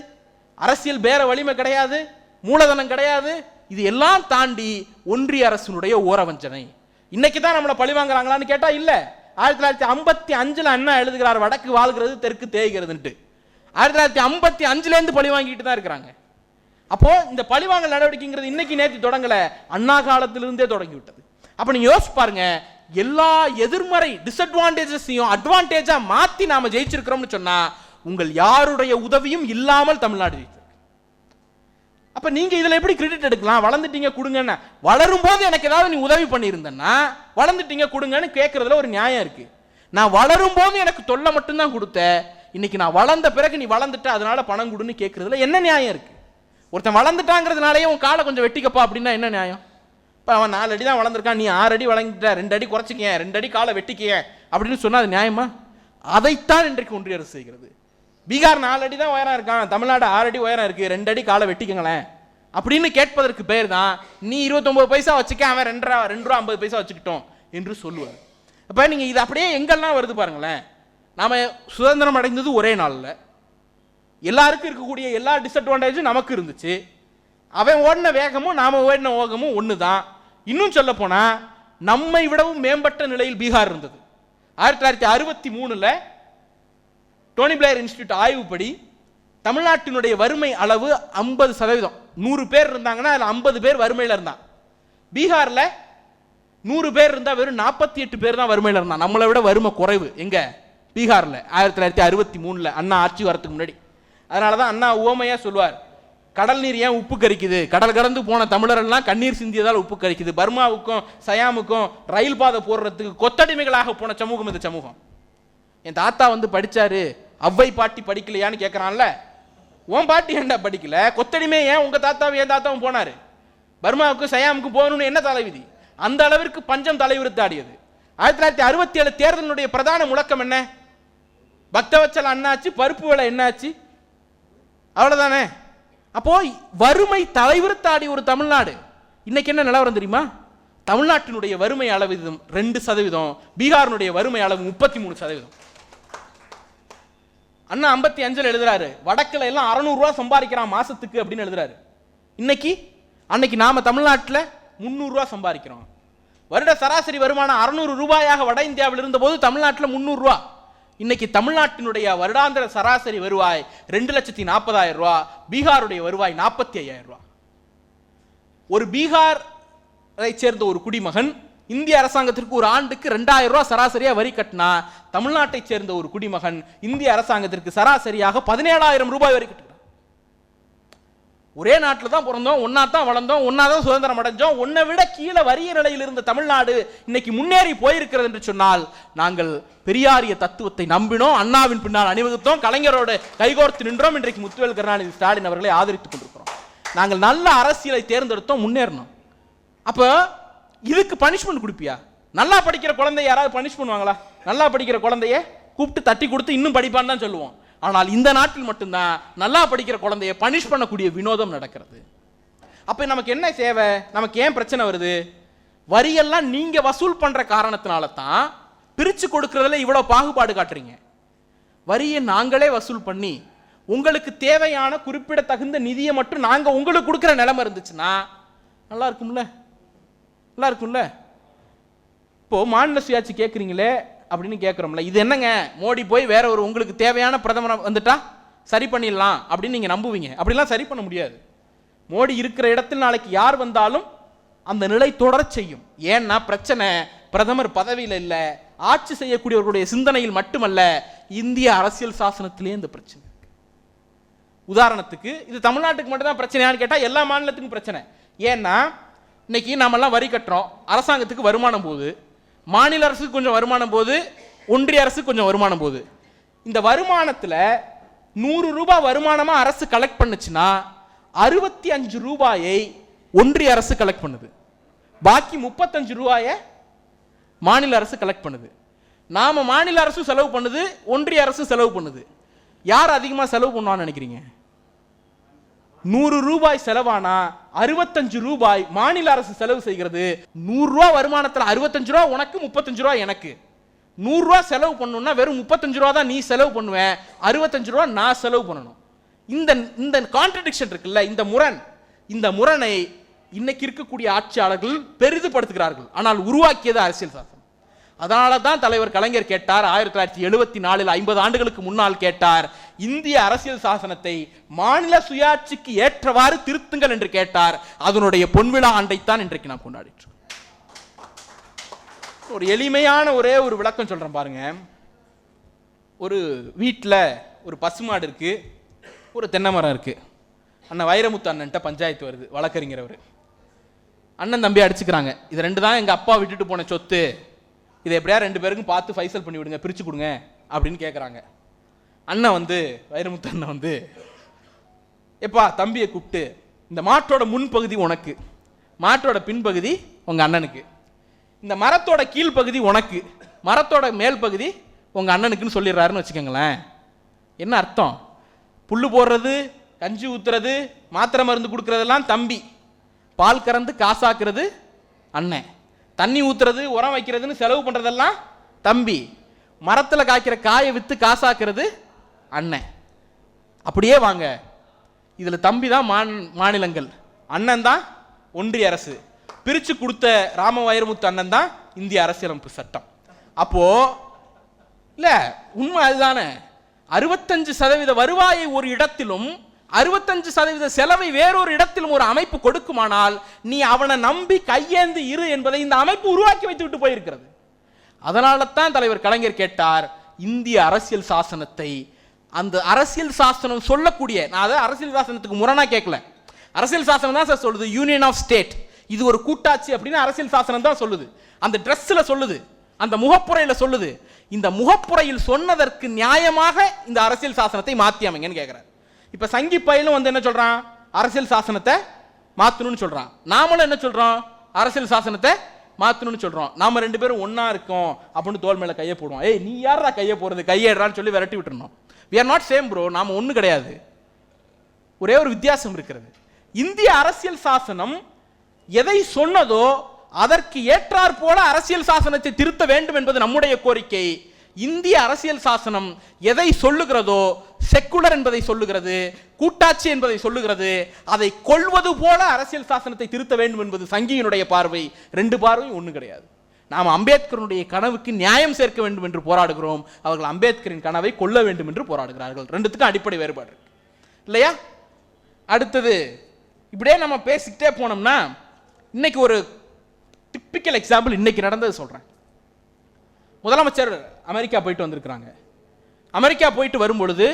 அரசியல் பேர வலிமை கிடையாது, மூலதனம் கிடையாது. இது எல்லாம் தாண்டி ஒன்றிய அரசினுடைய ஓரவஞ்சனை. இன்னைக்கு தான் நம்மளை பழி வாங்குறாங்களான்னு கேட்டா இல்ல. 1955 அண்ணா எழுதுகிறார், வடக்கு வாழ்கிறது தெற்கு தேய்கிறதுன்ட்டு. 1955 பழி வாங்கிட்டு தான் இருக்கிறாங்க. அப்போ இந்த பழிவாங்கல் நடவடிக்கைங்கிறது இன்னைக்கு நேற்று தொடங்கல, அண்ணா காலத்திலிருந்தே தொடங்கி விட்டது. அப்ப நீங்க யோசிச்சு பாருங்க, எல்லா எதிர்மறை டிஸ்அட்வான்டேஜஸையும் அட்வான்டேஜா மாத்தி நாம ஜெயிச்சிருக்கிறோம்னு சொன்னா உங்கள் யாருடைய உதவியும் இல்லாமல் தமிழ்நாடு ஜெயிச்சிருக்கு. அப்ப நீங்க இதுல எப்படி கிரெடிட் எடுக்கலாம்? வளர்ந்துட்டீங்க கொடுங்கன்னு. வளரும் போது எனக்கு ஏதாவது நீ உதவி பண்ணியிருந்தேன்னா வளர்ந்துட்டீங்க கொடுங்கன்னு கேட்கறதுல ஒரு நியாயம் இருக்கு. நான் வளரும் போது எனக்கு தொல்லை மட்டும்தான் கொடுத்த, இன்னைக்கு நான் வளர்ந்த பிறகு நீ வளர்ந்துட்ட அதனால பணம் கொடுன்னு கேட்கறதுல என்ன நியாயம் இருக்கு? ஒருத்தன் வளர்ந்துட்டாங்கிறதுனாலேயே உன் காலை கொஞ்சம் வெட்டிக்கப்பா அப்படின்னா என்ன நியாயம்? இப்போ அவன் 4 அடி தான் வளர்ந்துருக்கான், நீ 6 அடி வளர்ந்துட்ட, 2 அடி குறைச்சிக்க, 2 அடி காலை வெட்டிக்க அப்படின்னு சொன்னா அது நியாயமா? அதைத்தான் இன்றைக்கு ஒன்றிய அரசு செய்கிறது. பீகார் 4 அடி தான் உயரம் இருக்கான், தமிழ்நாடு 6 அடி உயரம் இருக்கு, 2 அடி காலை வெட்டிக்கங்களேன் அப்படின்னு கேட்பதற்கு பேர் தான் நீ 29 பைசா வச்சுக்க, அவன் 2 ரூபா 50 பைசா வச்சுக்கிட்டோம் என்று சொல்லுவார். அப்போ நீங்கள் இது அப்படியே எங்கெல்லாம் வருது பாருங்களேன். நாம் சுதந்திரம் அடைந்தது ஒரே நாளில், எல்லாருக்கும் இருக்கக்கூடிய எல்லா டிஸ்அட்வான்டேஜும் நமக்கு இருந்துச்சு. அவன் ஓடின வேகமும் நாம் ஓடின வேகமும் ஒன்று தான். இன்னும் சொல்ல போனால் நம்மை விடவும் மேம்பட்ட நிலையில் பீகார் இருந்தது. 1963 டோனி பிளேயர் இன்ஸ்டிடியூட் ஆய்வுப்படி தமிழ்நாட்டினுடைய வறுமை அளவு 50%. 100 பேர் இருந்தாங்கன்னா அதில் 50 பேர் வறுமையில் இருந்தான். பீகாரில் 100 பேர் இருந்தால் வெறும் 48 பேர் தான் வறுமையில் இருந்தான். நம்மளை விட வறுமை குறைவு எங்க பீகாரில் 1963 அண்ணா ஆட்சி வரத்துக்கு முன்னாடி. அதனால தான் அண்ணா உவமையா சொல்வார், கடல் நீர் ஏன் உப்பு கரிக்குது, கடல் கடந்து போன தமிழரெல்லாம் கண்ணீர் சிந்தியதால் உப்பு கரிக்குது. பர்மாவுக்கும் சயாமுக்கும் ரயில் பாதை போடுறதுக்கு கொத்தடிமைகளாக போன சமூகம் இந்த சமூகம். என் தாத்தா வந்து படிச்சாரு, அவ்வை பாட்டி படிக்கலையான்னு கேட்கறான்ல. உன் பாட்டி ஏன்டா படிக்கல, கொத்தடிமை ஏன் உங்க தாத்தாவும் என் தாத்தாவும் போனாரு, பர்மாவுக்கும் சயாமுக்கும் போகணும்னு என்ன தலைவிதி? அந்த அளவிற்கு பஞ்சம் தலைவிரித்தாடியது. 1967 தேர்தலினுடைய பிரதான முழக்கம் என்ன? பக்தவச்சல் அண்ணாச்சு, பருப்பு விலை என்னாச்சு, அவ்வளவுதானே. அப்போ வறுமை தலைவிரித்தாடிய ஒரு தமிழ்நாடு. இன்னைக்கு என்ன நிலவரம் தெரியுமா? தமிழ்நாட்டினுடைய வறுமை அளவு 2%, பீகாரினுடைய வறுமை அளவு 33%. அண்ணா 55 எழுதுறாரு, வடக்குல எல்லாம் 600 ரூபாய் சம்பாதிக்கிறான் மாசத்துக்கு அப்படின்னு எழுதுறாரு. அன்னைக்கு நாம தமிழ்நாட்டில் 300 ரூபாய் சம்பாதிக்கிறோம். வருட சராசரி வருமானம் 600 ரூபாயாக வட இந்தியாவில் இருந்த போது தமிழ்நாட்டில் 300 ரூபாய். இன்னைக்கு தமிழ்நாட்டினுடைய வருடாந்திர சராசரி வருவாய் 2,40,000 ரூபாய், பீகாருடைய வருவாய் 45,000 ரூபாய். ஒரு பீகாரை சேர்ந்த ஒரு குடிமகன் இந்திய அரசாங்கத்திற்கு ஒரு ஆண்டுக்கு 2,000 ரூபாய் சராசரியா வரி கட்டினா, தமிழ்நாட்டை சேர்ந்த ஒரு குடிமகன் இந்திய அரசாங்கத்திற்கு சராசரியாக 17,000 ரூபாய் வரி கட்டுறான். ஒரே நாட்டில் தான் பிறந்தோம், ஒன்னா தான் வளர்ந்தோம், ஒன்னா தான் சுதந்திரம் அடைஞ்சோம். ஒன்னை விட கீழே வறிய நிலையில் இருந்த தமிழ்நாடு இன்னைக்கு முன்னேறி போயிருக்கிறது என்று சொன்னால் நாங்கள் பெரியாரிய தத்துவத்தை நம்பினோம், அண்ணாவின் பின்னால் அணிவகுத்தோம், கலைஞரோடு கைகோர்த்து நின்றோம். இன்றைக்கு முத்துவேல் கருணாநிதி ஸ்டாலின் அவர்களை ஆதரித்துக் கொண்டிருக்கிறோம். நாங்கள் நல்ல அரசியலை தேர்ந்தெடுத்தோம், முன்னேறணும். அப்ப இதுக்கு பனிஷ்மெண்ட் கொடுப்பியா? நல்லா படிக்கிற குழந்தைய யாராவது பனிஷ் பண்ணுவாங்களா? நல்லா படிக்கிற குழந்தைய கூப்பிட்டு தட்டி கொடுத்து இன்னும் படிப்பான்னு தான் சொல்லுவோம். ஆனால் இந்த நாட்டில் மட்டும்தான் நல்லா படிக்கிற குழந்தைய பனிஷ் பண்ணக்கூடிய வினோதம் நடக்கிறது. அப்ப நமக்கு என்ன சேவை? நமக்கு ஏன் பிரச்சனை வருது? வரியெல்லாம் நீங்க வசூல் பண்ற காரணத்தினால தான் பிரிச்சு கொடுக்கறதுல இவ்வளவு பாகுபாடு காட்டுறீங்க. வரியை நாங்களே வசூல் பண்ணி உங்களுக்கு தேவையான குறிப்பிடத்தகுந்த நிதியை மட்டும் நாங்க உங்களுக்கு கொடுக்கிற நிலைமை இருந்துச்சுன்னா நல்லா இருக்கும்ல, நல்லா இருக்கும்ல. இப்போ மாநில சுயாட்சி கேட்குறீங்களே அப்படின்னு கேட்குறோம்ல, இது என்னங்க மோடி போய் வேற ஒரு உங்களுக்கு தேவையான பிரதமர் வந்துட்டா சரி பண்ணிடலாம் அப்படின்னு நீங்க நம்புவீங்க. அப்படிலாம் சரி பண்ண முடியாது. மோடி இருக்கிற இடத்தில் நாளைக்கு யார் வந்தாலும் அந்த நிலை தொடர் செய்யும். ஏன்னா பிரச்சனை பிரதமர் பதவியில் இல்லை, ஆட்சி செய்யக்கூடியவர்களுடைய சிந்தனையில் மட்டுமல்ல, இந்திய அரசியல் சாசனத்திலே இந்த பிரச்சனை. உதாரணத்துக்கு இது தமிழ்நாட்டுக்கு மட்டும் தான் பிரச்சனையான்னு கேட்டால் எல்லா மாநிலத்துக்கும் பிரச்சனை. ஏன்னா இன்னைக்கு நாமெல்லாம் வரி கட்டுறோம், அரசாங்கத்துக்கு வருமானம் போகுது, மாநில அரசுக்கு கொஞ்சம் வருமானம் போகுது, ஒன்றிய அரசுக்கு கொஞ்சம் வருமானம் போகுது. இந்த வருமானத்தில் 100 ரூபாய் வருமானமா அரசு கலெக்ட் பண்ணுச்சுன்னா 65 ரூபாயை ஒன்றிய அரசு கலெக்ட் பண்ணுது, பாக்கி 35 ரூபாயை மாநில அரசு கலெக்ட் பண்ணுது. நாம மாநில அரசு செலவு பண்ணுது, ஒன்றிய அரசு செலவு பண்ணுது. யார் அதிகமாக செலவு பண்ணுவான்னு நினைக்கிறீங்க? 100 ரூபாய் செலவானா 65 ரூபாய் மாநில அரசு செலவு செய்கிறது. 100 ரூபாய் வருமானத்தில் 65 ரூபாய் உனக்கு, 35 ரூபாய் எனக்கு. 100 ரூபாய் செலவு பண்ணணும்னா வெறும் 35 ரூபாய் தான் நீ செலவு பண்ணுவேன், 65 ரூபாய் நான் செலவு பண்ணணும். இந்த கான்ட்ரடிக்ஷன் இருக்குல்ல, இந்த முரணை இன்னைக்கு இருக்கக்கூடிய ஆட்சியாளர்கள் பெரிதுபடுத்துகிறார்கள். ஆனால் உருவாக்கியது அரசியல் சாசனம். அதனால தான் தலைவர் கலைஞர் கேட்டார் 1974 50 ஆண்டுகளுக்கு முன்னால் கேட்டார், இந்திய அரசியல் சாசனத்தை மாநில சுயாட்சிக்கு ஏற்றவாறு திருத்துங்கள் என்று கேட்டார். அதனுடைய பொன்விழா ஆண்டைத்தான் இன்றைக்கு நாம் கொண்டாடிட்டு. ஒரு எளிமையான ஒரே ஒரு விளக்கம் சொல்றேன் பாருங்க. ஒரு வீட்டில் ஒரு பசுமாடு இருக்கு, ஒரு தென்னை மரம் இருக்கு. அண்ணன் வைரமுத்து அண்ணன்ட்ட பஞ்சாயத்து வருது, வழக்கறிஞர் அவர். அண்ணன் தம்பி அடிச்சுக்கிறாங்க, இது 2 தான் எங்க அப்பா விட்டுட்டு போன சொத்து, இதை எப்படியா 2 பேருக்கும் பார்த்து ஃபைசல் பண்ணி விடுங்க, பிரிச்சு கொடுங்க அப்படின்னு கேட்குறாங்க. அண்ணன் வந்து வைரமுத்து அண்ணன் வந்து, எப்பா தம்பியை கூப்பிட்டு, இந்த மாட்டோட முன்பகுதி உனக்கு, மாட்டோட பின்பகுதி உங்க அண்ணனுக்கு, இந்த மரத்தோட கீழ்ப்பகுதி உனக்கு, மரத்தோட மேல் பகுதி உங்க அண்ணனுக்குன்னு சொல்லிடுறாருன்னு வச்சுக்கோங்களேன். என்ன அர்த்தம்? புல்லு போடுறது, கஞ்சி ஊத்துறது, மாத்திரை மருந்து கொடுக்கறதெல்லாம் தம்பி, பால் கறந்து காசாக்குறது அண்ணன், தண்ணி ஊத்துறது, உரம் வைக்கிறதுன்னு செலவு பண்றதெல்லாம் தம்பி, மரத்தில் காய்க்கிற காயை வித்து காசாக்குறது அண்ணன். அப்படியே வாங்க, இதுல தம்பி தான் மாநிலங்கள், அண்ணன் தான் ஒன்றிய அரசு, பிரிச்சு கொடுத்த ராம வைரமுத்து அண்ணன் தான் இந்திய அரசியலமைப்பு சட்டம். அப்போ இல்ல உண்மை அதுதானே, 65% வருவாயை ஒரு இடத்திலும் 65% செலவை வேறொரு இடத்திலும் ஒரு அமைப்பு கொடுக்குமானால் நீ அவனை நம்பி கையேந்து இரு என்பதை இந்த அமைப்பு உருவாக்கி வைத்து விட்டு போயிருக்கிறது. அதனால தான் தலைவர் கலைஞர் கேட்டார், இந்திய அரசியல் சாசனத்தை, அந்த அரசியல் சாசனம் சொல்லக்கூடிய, நான் அதை அரசியல் சாசனத்துக்கு முரணா கேட்கல, அரசியல் சாசனம் தான் சார் சொல்லுது யூனியன் ஆஃப் ஸ்டேட், இது ஒரு கூட்டாட்சி அப்படின்னு அரசியல் சாசனம் தான் சொல்லுது, அந்த ட்ரெஸ்ல சொல்லுது, அந்த முகப்புரையில சொல்லுது. இந்த முகப்புரையில் சொன்னதற்கு நியாயமாக இந்த அரசியல் சாசனத்தை மாத்தி அமைங்கன்னு கேட்கிறார். இப்ப சங்கி பயிலும் வந்து என்ன சொல்றான், அரசியல் சாசனத்தை மாத்தணும்னு சொல்றான். நாமளும் என்ன சொல்றோம், அரசியல் சாசனத்தை மாத்தணும்னு சொல்றோம். நாம ரெண்டு பேரும் ஒன்னா இருக்கோம் அப்படின்னு தோல் மேல கையை போடுவோம். ஏய் நீ யாரா கையை போறது, கையேடுறான்னு சொல்லி விரட்டி விட்டுறணும். we are not same bro, நாம ஒண்ணு கிடையாது. ஒரே ஒரு வித்தியாசம் இருக்கிறது. இந்திய அரசியல் சாசனம் எதை சொன்னதோ அதற்கு ஏற்றாற் போல அரசியல் சாசனத்தை திருத்த வேண்டும் என்பது நம்முடைய கோரிக்கை. இந்திய அரசியல் சாசனம் எதை சொல்லுகிறதோ, செக்குலர் என்பதை சொல்லுகிறது, கூட்டாட்சி என்பதை சொல்லுகிறது, அதை கொள்வது போல அரசியல் சாசனத்தை திருத்த வேண்டும் என்பது சங்கியினுடைய பார்வை. ரெண்டு பார்வையும் ஒண்ணு கிடையாது. நாம் அம்பேத்கருடைய கனவுக்கு நியாயம் சேர்க்க வேண்டும் என்று போராடுகிறோம், அவர்கள் அம்பேத்கரின் கனவை கொல்ல வேண்டும் என்று போராடுகிறார்கள். ரெண்டுத்துக்கும் அடிப்படை வேறுபாடு இருக்கு இல்லையா? அடுத்தது இப்படியே நம்ம பேசிக்கிட்டே போனோம்னா, இன்னைக்கு ஒரு டிப்பிக்கல் எக்ஸாம்பிள் இன்னைக்கு நடந்தது சொல்றேன். முதலமைச்சர் அமெரிக்கா போயிட்டு வந்திருக்கிறாங்க. அமெரிக்கா போயிட்டு வரும்பொழுது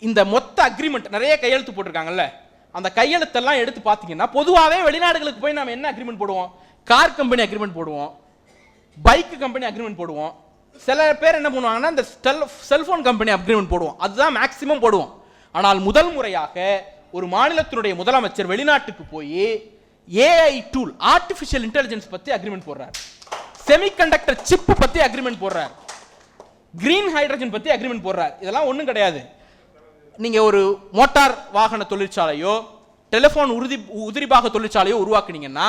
இந்த மொத்த அக்ரிமெண்ட் நிறைய கையெழுத்து போட்டிருக்காங்கல்ல, அந்த கையெழுத்தெல்லாம் எடுத்து பார்த்தீங்கன்னா பொதுவாகவே வெளிநாடுகளுக்கு போய் நம்ம என்ன அக்ரிமெண்ட் போடுவோம், கார் கம்பெனி அக்ரிமெண்ட் போடுவோம், பைக் கம்பெனி அக்ரிமெண்ட் போடுவோம், சில பேர் என்ன பண்ணுவாங்கன்னா இந்த செல்போன் கம்பெனி அக்ரிமெண்ட் போடுவோம், அதுதான் மேக்சிமம் போடுவோம். ஆனால் முதல் முறையாக ஒரு மாநிலத்தினுடைய முதலமைச்சர் வெளிநாட்டுக்கு போய் ஏஐ டூல், ஆர்டிஃபிஷியல் இன்டெலிஜென்ஸ் பத்தி அக்ரிமெண்ட் போடுறார், செமிகண்டக்டர் சிப் பத்தி அக்ரிமெண்ட் போடுறார், கிரீன் ஹைட்ரஜன் பத்தி அக்ரிமெண்ட் போடுறார். இதெல்லாம் ஒண்ணும் கிடையாது. நீங்க ஒரு மோட்டார் வாகன தொழிற்சாலையோ டெலிபோன் உதிரிபாக தொழிற்சாலையோ உருவாக்குனீங்கன்னா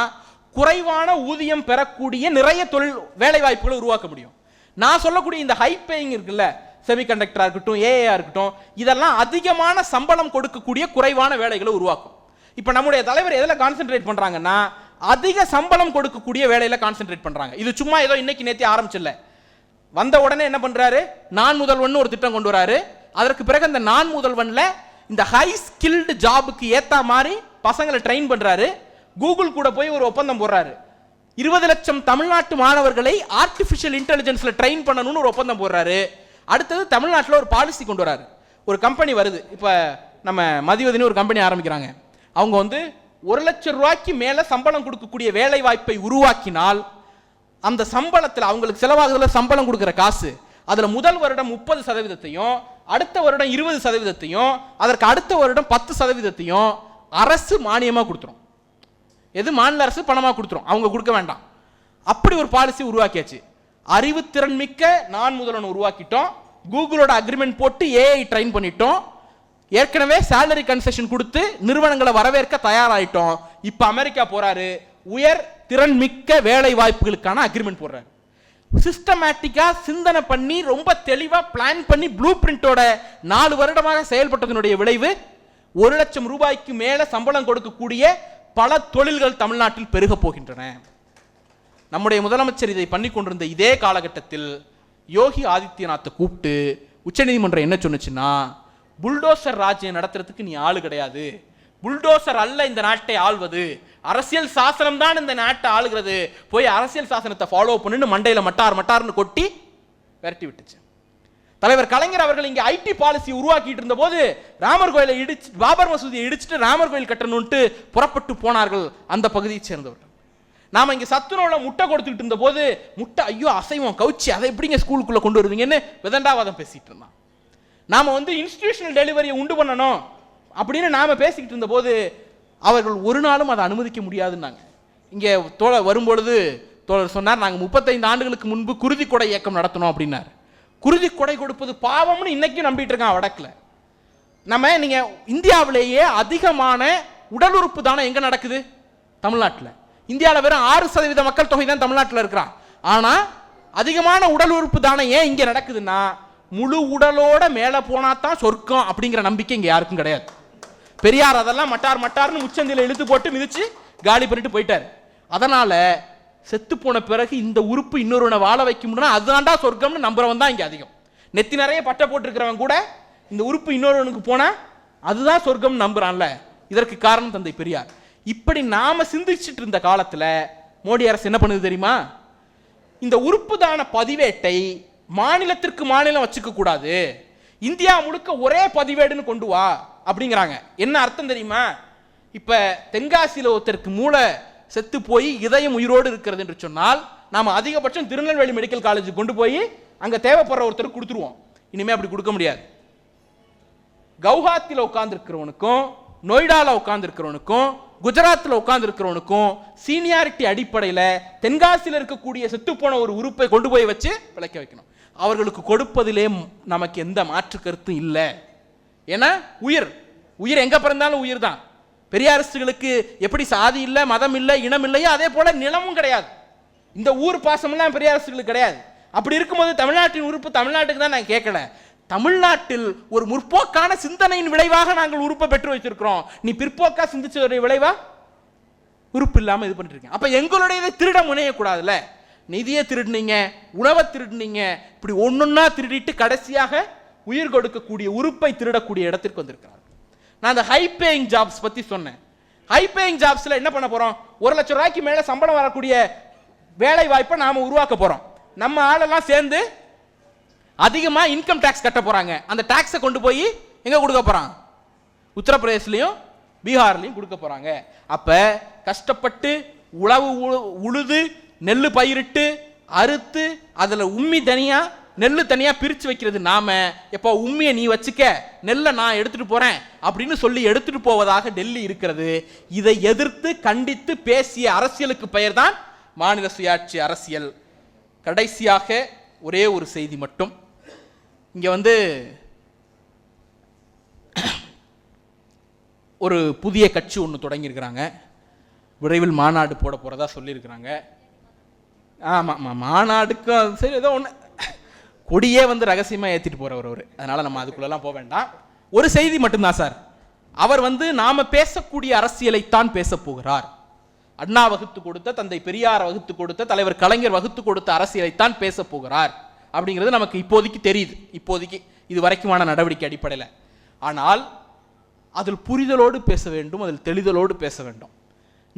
குறைவான ஊதியம் பெறக்கூடிய நிறைய தொழில் வேலை வாய்ப்புகளை உருவாக்க முடியும். நான் சொல்லக்கூடிய இந்த ஹை பேயிங் இருக்குல்ல, செமிகண்டக்டரா இருக்கட்டும், ஏஐயா இருக்கட்டும், இதெல்லாம் அதிகமான சம்பளம் கொடுக்கக்கூடிய குறைவான வேலைகளை உருவாக்கும். இப்ப நம்முடைய தலைவர் எதுல கான்சென்ட்ரேட் பண்றாங்கன்னா, அதிக சம்பளம் கொடுக்கக்கூடிய வேலையில கான்சென்ட்ரேட் பண்றாங்க. இது சும்மா ஏதோ இன்னைக்கு நேத்தி ஆரம்பிச்சல, வந்த உடனே என்ன பண்றாரு, நான் முதல்வன் ஒரு திட்டம் கொண்டு வராரு. அதற்கு பிறகு அந்த நான் முதல்வன்ல இந்த ஹை ஸ்கில்டு ஜாபுக்கு ஏத்த மாதிரி பசங்களை ட்ரெயின் பண்றாரு. கூகுள் கூட போய் ஒரு ஒப்பந்தம் போடுறாரு, 20 லட்சம் தமிழ்நாட்டு மாணவர்களை ஆர்டிபிஷியல் இன்டெலிஜென்ஸ்ல ட்ரெயின் பண்ணணும்னு ஒரு ஒப்பந்தம் போடுறாரு. அடுத்தது தமிழ்நாட்டில் ஒரு பாலிசி கொண்டு வராரு. ஒரு கம்பெனி வருது, இப்ப நம்ம மதிவதினு ஒரு கம்பெனி ஆரம்பிக்கிறாங்க. அவங்க வந்து 1 லட்சம் ரூபாய்க்கு மேல சம்பளம் கொடுக்கக்கூடிய வேலை வாய்ப்பை உருவாக்கினால் அந்த சம்பளத்தில் அவங்களுக்கு செலவாகுதுல சம்பளம் கொடுக்கிற காசு, அதுல முதல் வருடம் 30%, அடுத்த வருடம் 20%, அதற்கு அடுத்த வருடம் 10% அரசு மானியமா கொடுத்துரும். எது மாநில அரசு பணமா கொடுத்துரும், அவங்க கொடுக்க வேண்டாம். அப்படி ஒரு பாலிசி உருவாக்கியாச்சு. அறிவுத்திறன் மிக்க நான் முதல்வன் உருவாக்கிட்டோம், கூகுளோட அக்ரிமெண்ட் போட்டு ஏஐ ட்ரெயின் பண்ணிட்டோம், ஏற்கனவே சேலரி கன்செஷன் கொடுத்து நிறுவனங்களை வரவேற்க தயாராயிட்டோம். இப்ப அமெரிக்கா போறாரு, உயர் திறன் மிக்க வேலை வாய்ப்புகளுக்கான அக்ரிமெண்ட் போடுறாரு. சிஸ்டமேட்டிக்கா சிந்தனை பண்ணி ரொம்ப தெளிவா பிளான் பண்ணி ப்ளூ பிரிண்டோட 4 வருடமாக செயல்பட்டதனுடைய விளைவு 1 லட்சம் ரூபாய்க்கு மேல சம்பளம் கொடுக்கக்கூடிய பல தொழில்கள் தமிழ்நாட்டில் பெருக போகின்றன. நம்முடைய முதலமைச்சர் இதை பண்ணி கொண்டிருந்த இதே காலகட்டத்தில் யோகி ஆதித்யநாத்தை கூப்பிட்டு உச்சநீதிமன்றம் என்ன சொன்னுச்சுன்னா, புல்டோசர் ராஜ்யம் நடத்துறதுக்கு நீ ஆளு கிடையாது, புல்டோசர் அல்ல இந்த நாட்டை ஆள்வது, அரசியல் சாசனம் தான் இந்த நாட்டை ஆளுகிறது, போய் அரசியல் சாசனத்தை ஃபாலோ பண்ணுன்னு மண்டையில மட்டார்னு கொட்டி விரட்டி விட்டுச்சு. தலைவர் கலைஞர் அவர்கள் இங்க ஐடி பாலிசி உருவாக்கிட்டு இருந்த போது ராமர் கோயிலை இடிச்சு, பாபர் மசூதியை இடிச்சுட்டு ராமர் கோயில் கட்டணும்ட்டு புறப்பட்டு போனார்கள் அந்த பகுதியை சேர்ந்தவர்கள். நாம இங்க சத்துணவுல முட்டை கொடுத்துட்டு இருந்த போது முட்டை ஐயோ அசைவம் கவுச்சி அதை எப்படிங்க ஸ்கூலுக்குள்ள கொண்டு வருவீங்கன்னு விதண்டாவாதம் பேசிட்டு இருந்தான். நாம வந்து இன்ஸ்டிடியூஷனல் டெலிவரியை உண்டு பண்ணணும் அப்படின்னு நாம பேசிக்கிட்டு இருந்த போது அவர்கள் ஒரு நாளும் அதை அனுமதிக்க முடியாதுன்னாங்க. இங்கே தோழர் வரும்பொழுது தோழர் சொன்னார், நாங்கள் 35 ஆண்டுகளுக்கு முன்பு குருதி கொடை இயக்கம் நடத்தணும் அப்படின்னாரு. குருதி கொடை கொடுப்பது பாவம்னு இன்னைக்கும் நம்பிட்டு இருக்கான் வடக்குல. நீங்க இந்தியாவிலேயே அதிகமான உடல் உறுப்பு தானம் எங்க நடக்குது? தமிழ்நாட்டில். இந்தியாவில் வெறும் 6% மக்கள் தொகை தான் தமிழ்நாட்டில் இருக்கிறான். ஆனா அதிகமான உடல் உறுப்பு தானம் ஏன் இங்க நடக்குதுன்னா, முழு உடலோட மேல போனா தான் சொர்க்கம் அப்படிங்கிற நம்பிக்கை இங்க யாருக்கும் கிடையாது. பெரியார் அதெல்லாம் மட்டார் மட்டார்னு முச்சந்தில இழுத்து போட்டு மிதிச்சு காலி பண்ணிட்டு போயிட்டார். அதனால செத்து போன பிறகு இந்த உறுப்பு இன்னொருவனை வாழ வைக்க முடியும்னா அதுதான்டா சொர்க்கம்னு நம்புறவன் தான் இங்க அதிகம். நெத்தி நிறைய பட்டை போட்டிருக்கிறவன் கூட இந்த உறுப்பு இன்னொருவனுக்கு போனா அதுதான் சொர்க்கம் நம்புறான்ல. இதற்கு காரணம் தந்தை பெரியார். இப்படி நாம சிந்திச்சுட்டு இருந்த காலத்துல மோடி அரசு என்ன பண்ணுது தெரியுமா? இந்த உறுப்பு தான பதிவேட்டை மாநிலத்திற்கு மாநிலம் வச்சுக்க கூடாது, இந்தியா முழுக்க ஒரே பதிவேடுன்னு கொண்டு வா அப்படிங்கிறாங்க. என்ன அர்த்தம் தெரியுமா? இப்ப தென்காசியில் ஒருத்தருக்கு மூளை செத்து போய் இதயம் உயிரோடு இருக்கிறது என்று சொன்னால் நாம அதிகபட்சம் திருநெல்வேலி மெடிக்கல் காலேஜுக்கு கொண்டு போய் அங்க தேவைப்படுற ஒருத்தருக்கு கொடுத்துருவோம். இனிமே அப்படி கொடுக்க முடியாது. கவுஹாத்தியில் உட்கார்ந்து இருக்கிறவனுக்கும் நொய்டால உட்கார்ந்து இருக்கிறவனுக்கும் குஜராத்தில் உட்கார்ந்து இருக்கிறவனுக்கும் சீனியாரிட்டி அடிப்படையில் தென்காசியில் இருக்கக்கூடிய செத்து போன ஒரு உறுப்பை கொண்டு போய் வச்சு விளக்க வைக்கணும். அவர்களுக்கு கொடுப்பதிலே நமக்கு எந்த மாற்று கருத்தும் இல்லை. ஏன்னா உயிர் எங்க பிறந்தாலும் உயிர் தான். பெரியாரிஸ்டுகளுக்கு எப்படி சாதி இல்லை, மதம் இல்லை, இனம் இல்லையோ அதே போல நிலமும் கிடையாது. இந்த ஊர் பாசமெல்லாம் பெரியாரிஸ்டுகளுக்கு கிடையாது. அப்படி இருக்கும்போது தமிழ்நாட்டின் உறுப்பு தமிழ்நாட்டுக்கு தான் நான் கேட்கல. தமிழ்நாட்டில் ஒரு முற்போக்கான சிந்தனையின் விளைவாக நாங்கள் உறுப்பை பெற்று வச்சிருக்கிறோம். நீ பிற்போக்கா சிந்திச்ச விளைவா உறுப்பு இல்லாம இது பண்ணிருக்கீங்க. அப்ப எங்களுடைய திருட முனையக்கூடாதுல்ல. நிதியை திருடுனீங்க, உணவை திருடுனீங்க, இப்படி ஒன்னொன்னா திருடிட்டு கடைசியாக உயிர் கொடுக்கக்கூடிய உறுப்பை திருடக்கூடிய இடத்திற்கு வந்திருக்கிறார். நான் அந்த ஹை பேயிங் ஜாப்ஸ் பத்தி சொன்னேன். ஹை பேயிங் ஜாப்ஸ்ல என்ன பண்ண போறோம்? 1 லட்சம் ரூபாய்க்கு மேல சம்பளம் வரக்கூடிய வேலை வாய்ப்பை நாம உருவாக்க போறோம். நம்ம ஆளெல்லாம் சேர்ந்து அதிகமா இன்கம் டாக்ஸ் கட்ட போறாங்க. அந்த டாக்ஸை கொண்டு போய் எங்க கொடுக்க போறாங்க? உத்தரப்பிரதேசலையும் பீகார்லையும் கொடுக்க போறாங்க. அப்ப கஷ்டப்பட்டு உழவு உழுது நெல்லு பயிரிட்டு அறுத்து அதுல உம்மி தனியா நெல்லு தனியா பிரிச்சு வைக்கிறது நாம. எப்போ உண்மையை நீ வச்சுக்க, நெல்லை நான் எடுத்துட்டு போறேன் அப்படின்னு சொல்லி எடுத்துட்டு போவதாக டெல்லி இருக்கிறது. இதை எதிர்த்து கண்டித்து பேசிய அரசியலுக்கு பெயர் தான் மாநில சுயாட்சி அரசியல். கடைசியாக ஒரே ஒரு செய்தி மட்டும். இங்க ஒரு புதிய கட்சி ஒன்று தொடங்கியிருக்கிறாங்க. விரைவில் மாநாடு போட போறதா சொல்லியிருக்கிறாங்க. ஆமா, மாநாடுக்கும் சரி ஏதோ ஒன்று கொடியே ரகசியமா ஏத்திட்டு போறவர் அவரு. அதனால நம்ம அதுக்குள்ளெல்லாம் போக வேண்டாம். ஒரு செய்தி மட்டும்தான் சார். அவர் நாம பேசக்கூடிய அரசியலைத்தான் பேச போகிறார். அண்ணா வகுத்து கொடுத்த, தந்தை பெரியார் வகுத்து கொடுத்த, தலைவர் கலைஞர் வகுத்து கொடுத்த அரசியலைத்தான் பேச போகிறார் அப்படிங்கிறது நமக்கு இப்போதைக்கு தெரியுது. இப்போதைக்கு இது வரைக்குமான நடவடிக்கை அடிப்படையில். ஆனால் அதில் புரிதலோடு பேச வேண்டும், அதில் தெளிதலோடு பேச வேண்டும்.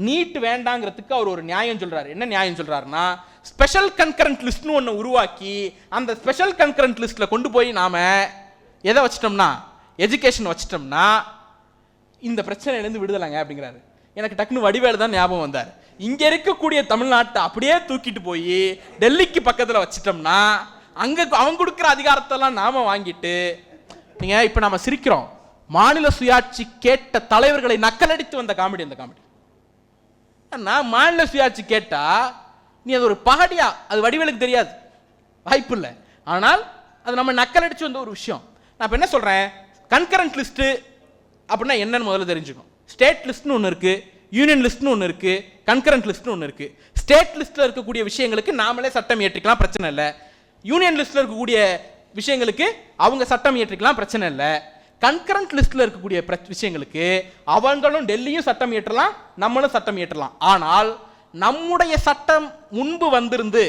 நீட் வேண்டாங்கிறதுக்கு அவர் ஒரு நியாயம் சொல்றாரு. என்ன நியாயம் சொல்றாருன்னா, ஸ்பெஷல் கன்கரண்ட் லிஸ்ட்னு ஒன்று உருவாக்கி அந்த ஸ்பெஷல் கன்கரண்ட் லிஸ்ட்ல கொண்டு போய் நாம எதை வச்சிட்டோம்னா, எஜுகேஷன் வச்சிட்டோம்னா இந்த பிரச்சனையிலேருந்து விடுதலைங்க அப்படிங்கிறாரு. எனக்கு டக்குனு வடிவேலு தான் ஞாபகம் வந்தார். இங்க இருக்கக்கூடிய தமிழ்நாட்டை அப்படியே தூக்கிட்டு போய் டெல்லிக்கு பக்கத்தில் வச்சிட்டோம்னா அங்க அவங்க கொடுக்குற அதிகாரத்தெல்லாம் நாம வாங்கிட்டு, நீங்க இப்ப நாம சிரிக்கிறோம், மாநில சுயாட்சி கேட்ட தலைவர்களை நக்கலடித்து வந்த காமெடி அந்த காமெடி. மாநில சுயாட்சி கேட்டா நீ அது ஒரு பகடியா, அது வடிவேலுக்கு தெரியாது, வாய்ப்பு இல்லை. ஆனால் அது நம்ம நக்கல் அடிச்சு வந்த ஒரு விஷயம். நான் இப்ப என்ன சொல்றேன், கன்கரண்ட் லிஸ்ட் அப்படின்னா என்னன்னு முதல்ல தெரிஞ்சுக்கணும். ஸ்டேட் லிஸ்ட்னு ஒன்று இருக்கு, யூனியன் லிஸ்ட்னு ஒன்று இருக்கு, கன்கரண்ட் லிஸ்ட்னு ஒன்று இருக்கு. ஸ்டேட் லிஸ்ட்ல இருக்கக்கூடிய விஷயங்களுக்கு நாமளே சட்டம் இயற்றிக்கலாம், பிரச்சனை இல்லை. யூனியன் லிஸ்ட்ல இருக்கக்கூடிய விஷயங்களுக்கு அவங்க சட்டம் இயற்றிக்கலாம், பிரச்சனை இல்லை. கன்கரண்ட் லிஸ்ட்ல இருக்கக்கூடிய விஷயங்களுக்கு அவங்களும் டெல்லியும் சட்டம் இயற்றலாம், நம்மளும் சட்டம் இயற்றலாம். ஆனால் நம்முடைய சட்டம் முன்பு வந்திருந்து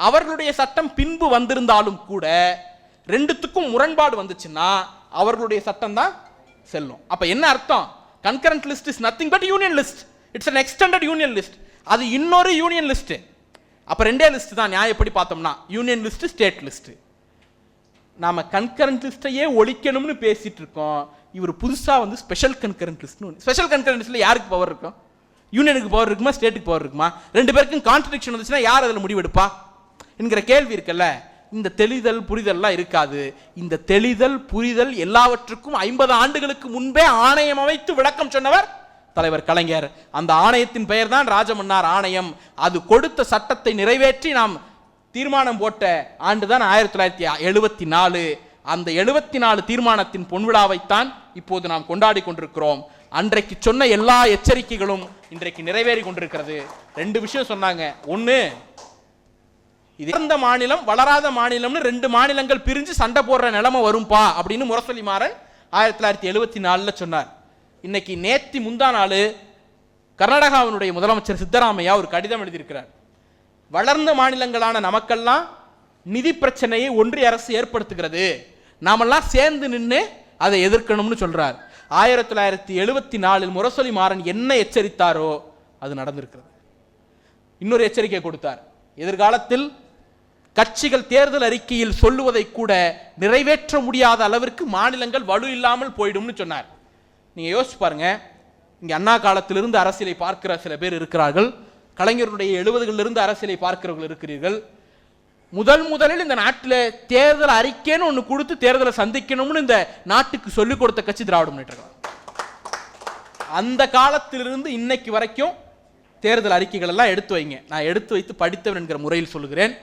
அவர்களுடைய சட்டம் பின்பு வந்திருந்தாலும் கூட ரெண்டுத்துக்கும் முரண்பாடு வந்துச்சுன்னா அவர்களுடைய சட்டம் தான் செல்லும். அப்ப என்ன அர்த்தம்? Concurrent list is nothing but union list. It's an extended union list. அது இன்னொரு யூனியன் லிஸ்ட். அப்ப ரெண்டே லிஸ்ட் தான் நியாயப்படி பார்த்தோம்னா, யூனியன் லிஸ்ட், ஸ்டேட் லிஸ்ட். நாம கன்கரண்ட் லிஸ்டையே ஒழிக்கணும்னு பேசிட்டு இருக்கோம். இவர் புதுசா special concurrent list. Special concurrent லிஸ்ட்ல யாருக்கு பவர் இருக்கும்? யூனியனுக்கு பவர் இருக்குமா, ஸ்டேட்டுக்கு பவர் இருக்குமா? ரெண்டு பேருக்கும் கான்ட்ரடிக்ஷன் வந்துச்சுன்னா யார் அதில் முடிவெடுப்பா என்கிற கேள்வி இருக்குல்ல. இந்த தெளிதல் புரிதல்லாம் இருக்காது. இந்த தெளிதல் புரிதல் எல்லாவற்றுக்கும் 50 ஆண்டுகளுக்கு முன்பே ஆணையம் அமைத்து விளக்கம் சொன்னவர் தலைவர் கலைஞர். அந்த ஆணையத்தின் பெயர் தான் ராஜமன்னார் ஆணையம். அது கொடுத்த சட்டத்தை நிறைவேற்றி நாம் தீர்மானம் போட்ட ஆண்டு தான் 1974. அந்த 74 தீர்மானத்தின் பொன்விழாவைத்தான் இப்போது நாம் கொண்டாடி கொண்டிருக்கிறோம். அன்றைக்கு சொன்ன எல்லா எச்சரிக்கைகளும் இன்றைக்கு நிறைவேறி கொண்டிருக்கிறது. 2 விஷயம் சொன்னாங்க. ஒன்று, இது வளர்ந்த மாநிலம் வளராத மாநிலம்னு 2 மாநிலங்கள் பிரிஞ்சு சண்டை போடுற நிலைமை வரும்பா அப்படின்னு முரசொலி மாறன் 1974 சொன்னார். இன்னைக்கு நேத்தி முந்தா நாள் கர்நாடகாவினுடைய முதலமைச்சர் சித்தராமையா ஒரு கடிதம் எழுதியிருக்கிறார். வளர்ந்த மாநிலங்களான நமக்கெல்லாம் நிதி பிரச்சனையை ஒன்றிய அரசு ஏற்படுத்துகிறது, நாமெல்லாம் சேர்ந்து நின்று அதை எதிர்க்கணும்னு சொல்றார். 1974 முரசொலி மாறன் என்ன எச்சரித்தாரோ அது நடந்திருக்கிறது. இன்னொரு எச்சரிக்கை கொடுத்தார். எதிர்காலத்தில் கட்சிகள் தேர்தல் அறிக்கையில் சொல்லுவதை கூட நிறைவேற்ற முடியாத அளவிற்கு மாநிலங்கள் வலு இல்லாமல் போயிடும்னு சொன்னார். நீங்க யோசிச்சு பாருங்க, இங்க அண்ணா காலத்திலிருந்து அரசியலை பார்க்கிற சில பேர் இருக்கிறார்கள், கலைஞருடைய 70களிலிருந்து அரசியலை பார்க்கிறவர்கள் இருக்கிறீர்கள். முதலில் இந்த நாட்டில் தேர்தல் அறிக்கைன்னு ஒன்று கொடுத்து தேர்தலை சந்திக்கணும்னு இந்த நாட்டுக்கு சொல்லிக் கொடுத்த கட்சி திராவிட முன்னேற்ற கழகம். அந்த காலத்திலிருந்து இன்னைக்கு வரைக்கும் தேர்தல் அறிக்கைகள் எல்லாம் எடுத்து வைங்க. நான் எடுத்து வைத்து படித்தவன் என்கிற முறையில் சொல்லுகிறேன்.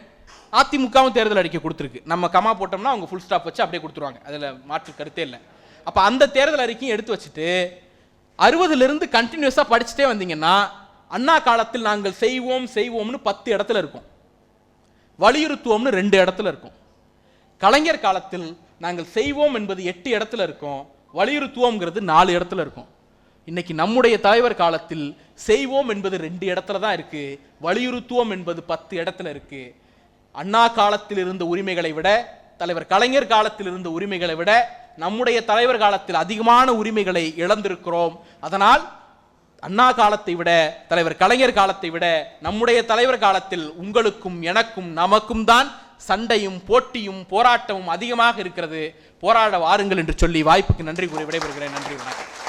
அதிமுகவும் தேர்தல் அறிக்கை கொடுத்துருக்கு. நம்ம கமா போட்டோம்னா அவங்க ஃபுல் ஸ்டாப் வச்சு அப்படியே கொடுத்துருவாங்க, அதில் மாற்று கருத்தே இல்லை. அப்போ அந்த தேர்தல் அறிக்கையும் எடுத்து வச்சுட்டு 60லிருந்து கண்டினியூஸாக படிச்சுட்டே வந்தீங்கன்னா அண்ணா காலத்தில் நாங்கள் செய்வோம்னு 10 இடத்துல இருக்கும், வலியுறுத்துவோம்னு 2 இடத்துல இருக்கும். கலைஞர் காலத்தில் நாங்கள் செய்வோம் என்பது 8 இடத்துல இருக்கும், வலியுறுத்துவோம்ங்கிறது 4 இடத்துல இருக்கும். இன்னைக்கு நம்முடைய தலைவர் காலத்தில் செய்வோம் என்பது 2 இடத்துல தான் இருக்கு, வலியுறுத்துவோம் என்பது 10 இடத்துல இருக்கு. அண்ணா காலத்தில் இருந்த உரிமைகளை விட, தலைவர் கலைஞர் காலத்தில் இருந்த உரிமைகளை விட நம்முடைய தலைவர் காலத்தில் அதிகமான உரிமைகளை இழந்திருக்கிறோம். அதனால் அண்ணா காலத்தை விட, தலைவர் கலைஞர் காலத்தை விட நம்முடைய தலைவர் காலத்தில் உங்களுக்கும் எனக்கும் நமக்கும் தான் சண்டையும் போட்டியும் போராட்டமும் அதிகமாக இருக்கிறது. போராட வாருங்கள் என்று சொல்லி வாய்ப்புக்கு நன்றி கூறி விடைபெறுகிறேன். நன்றி, வணக்கம்.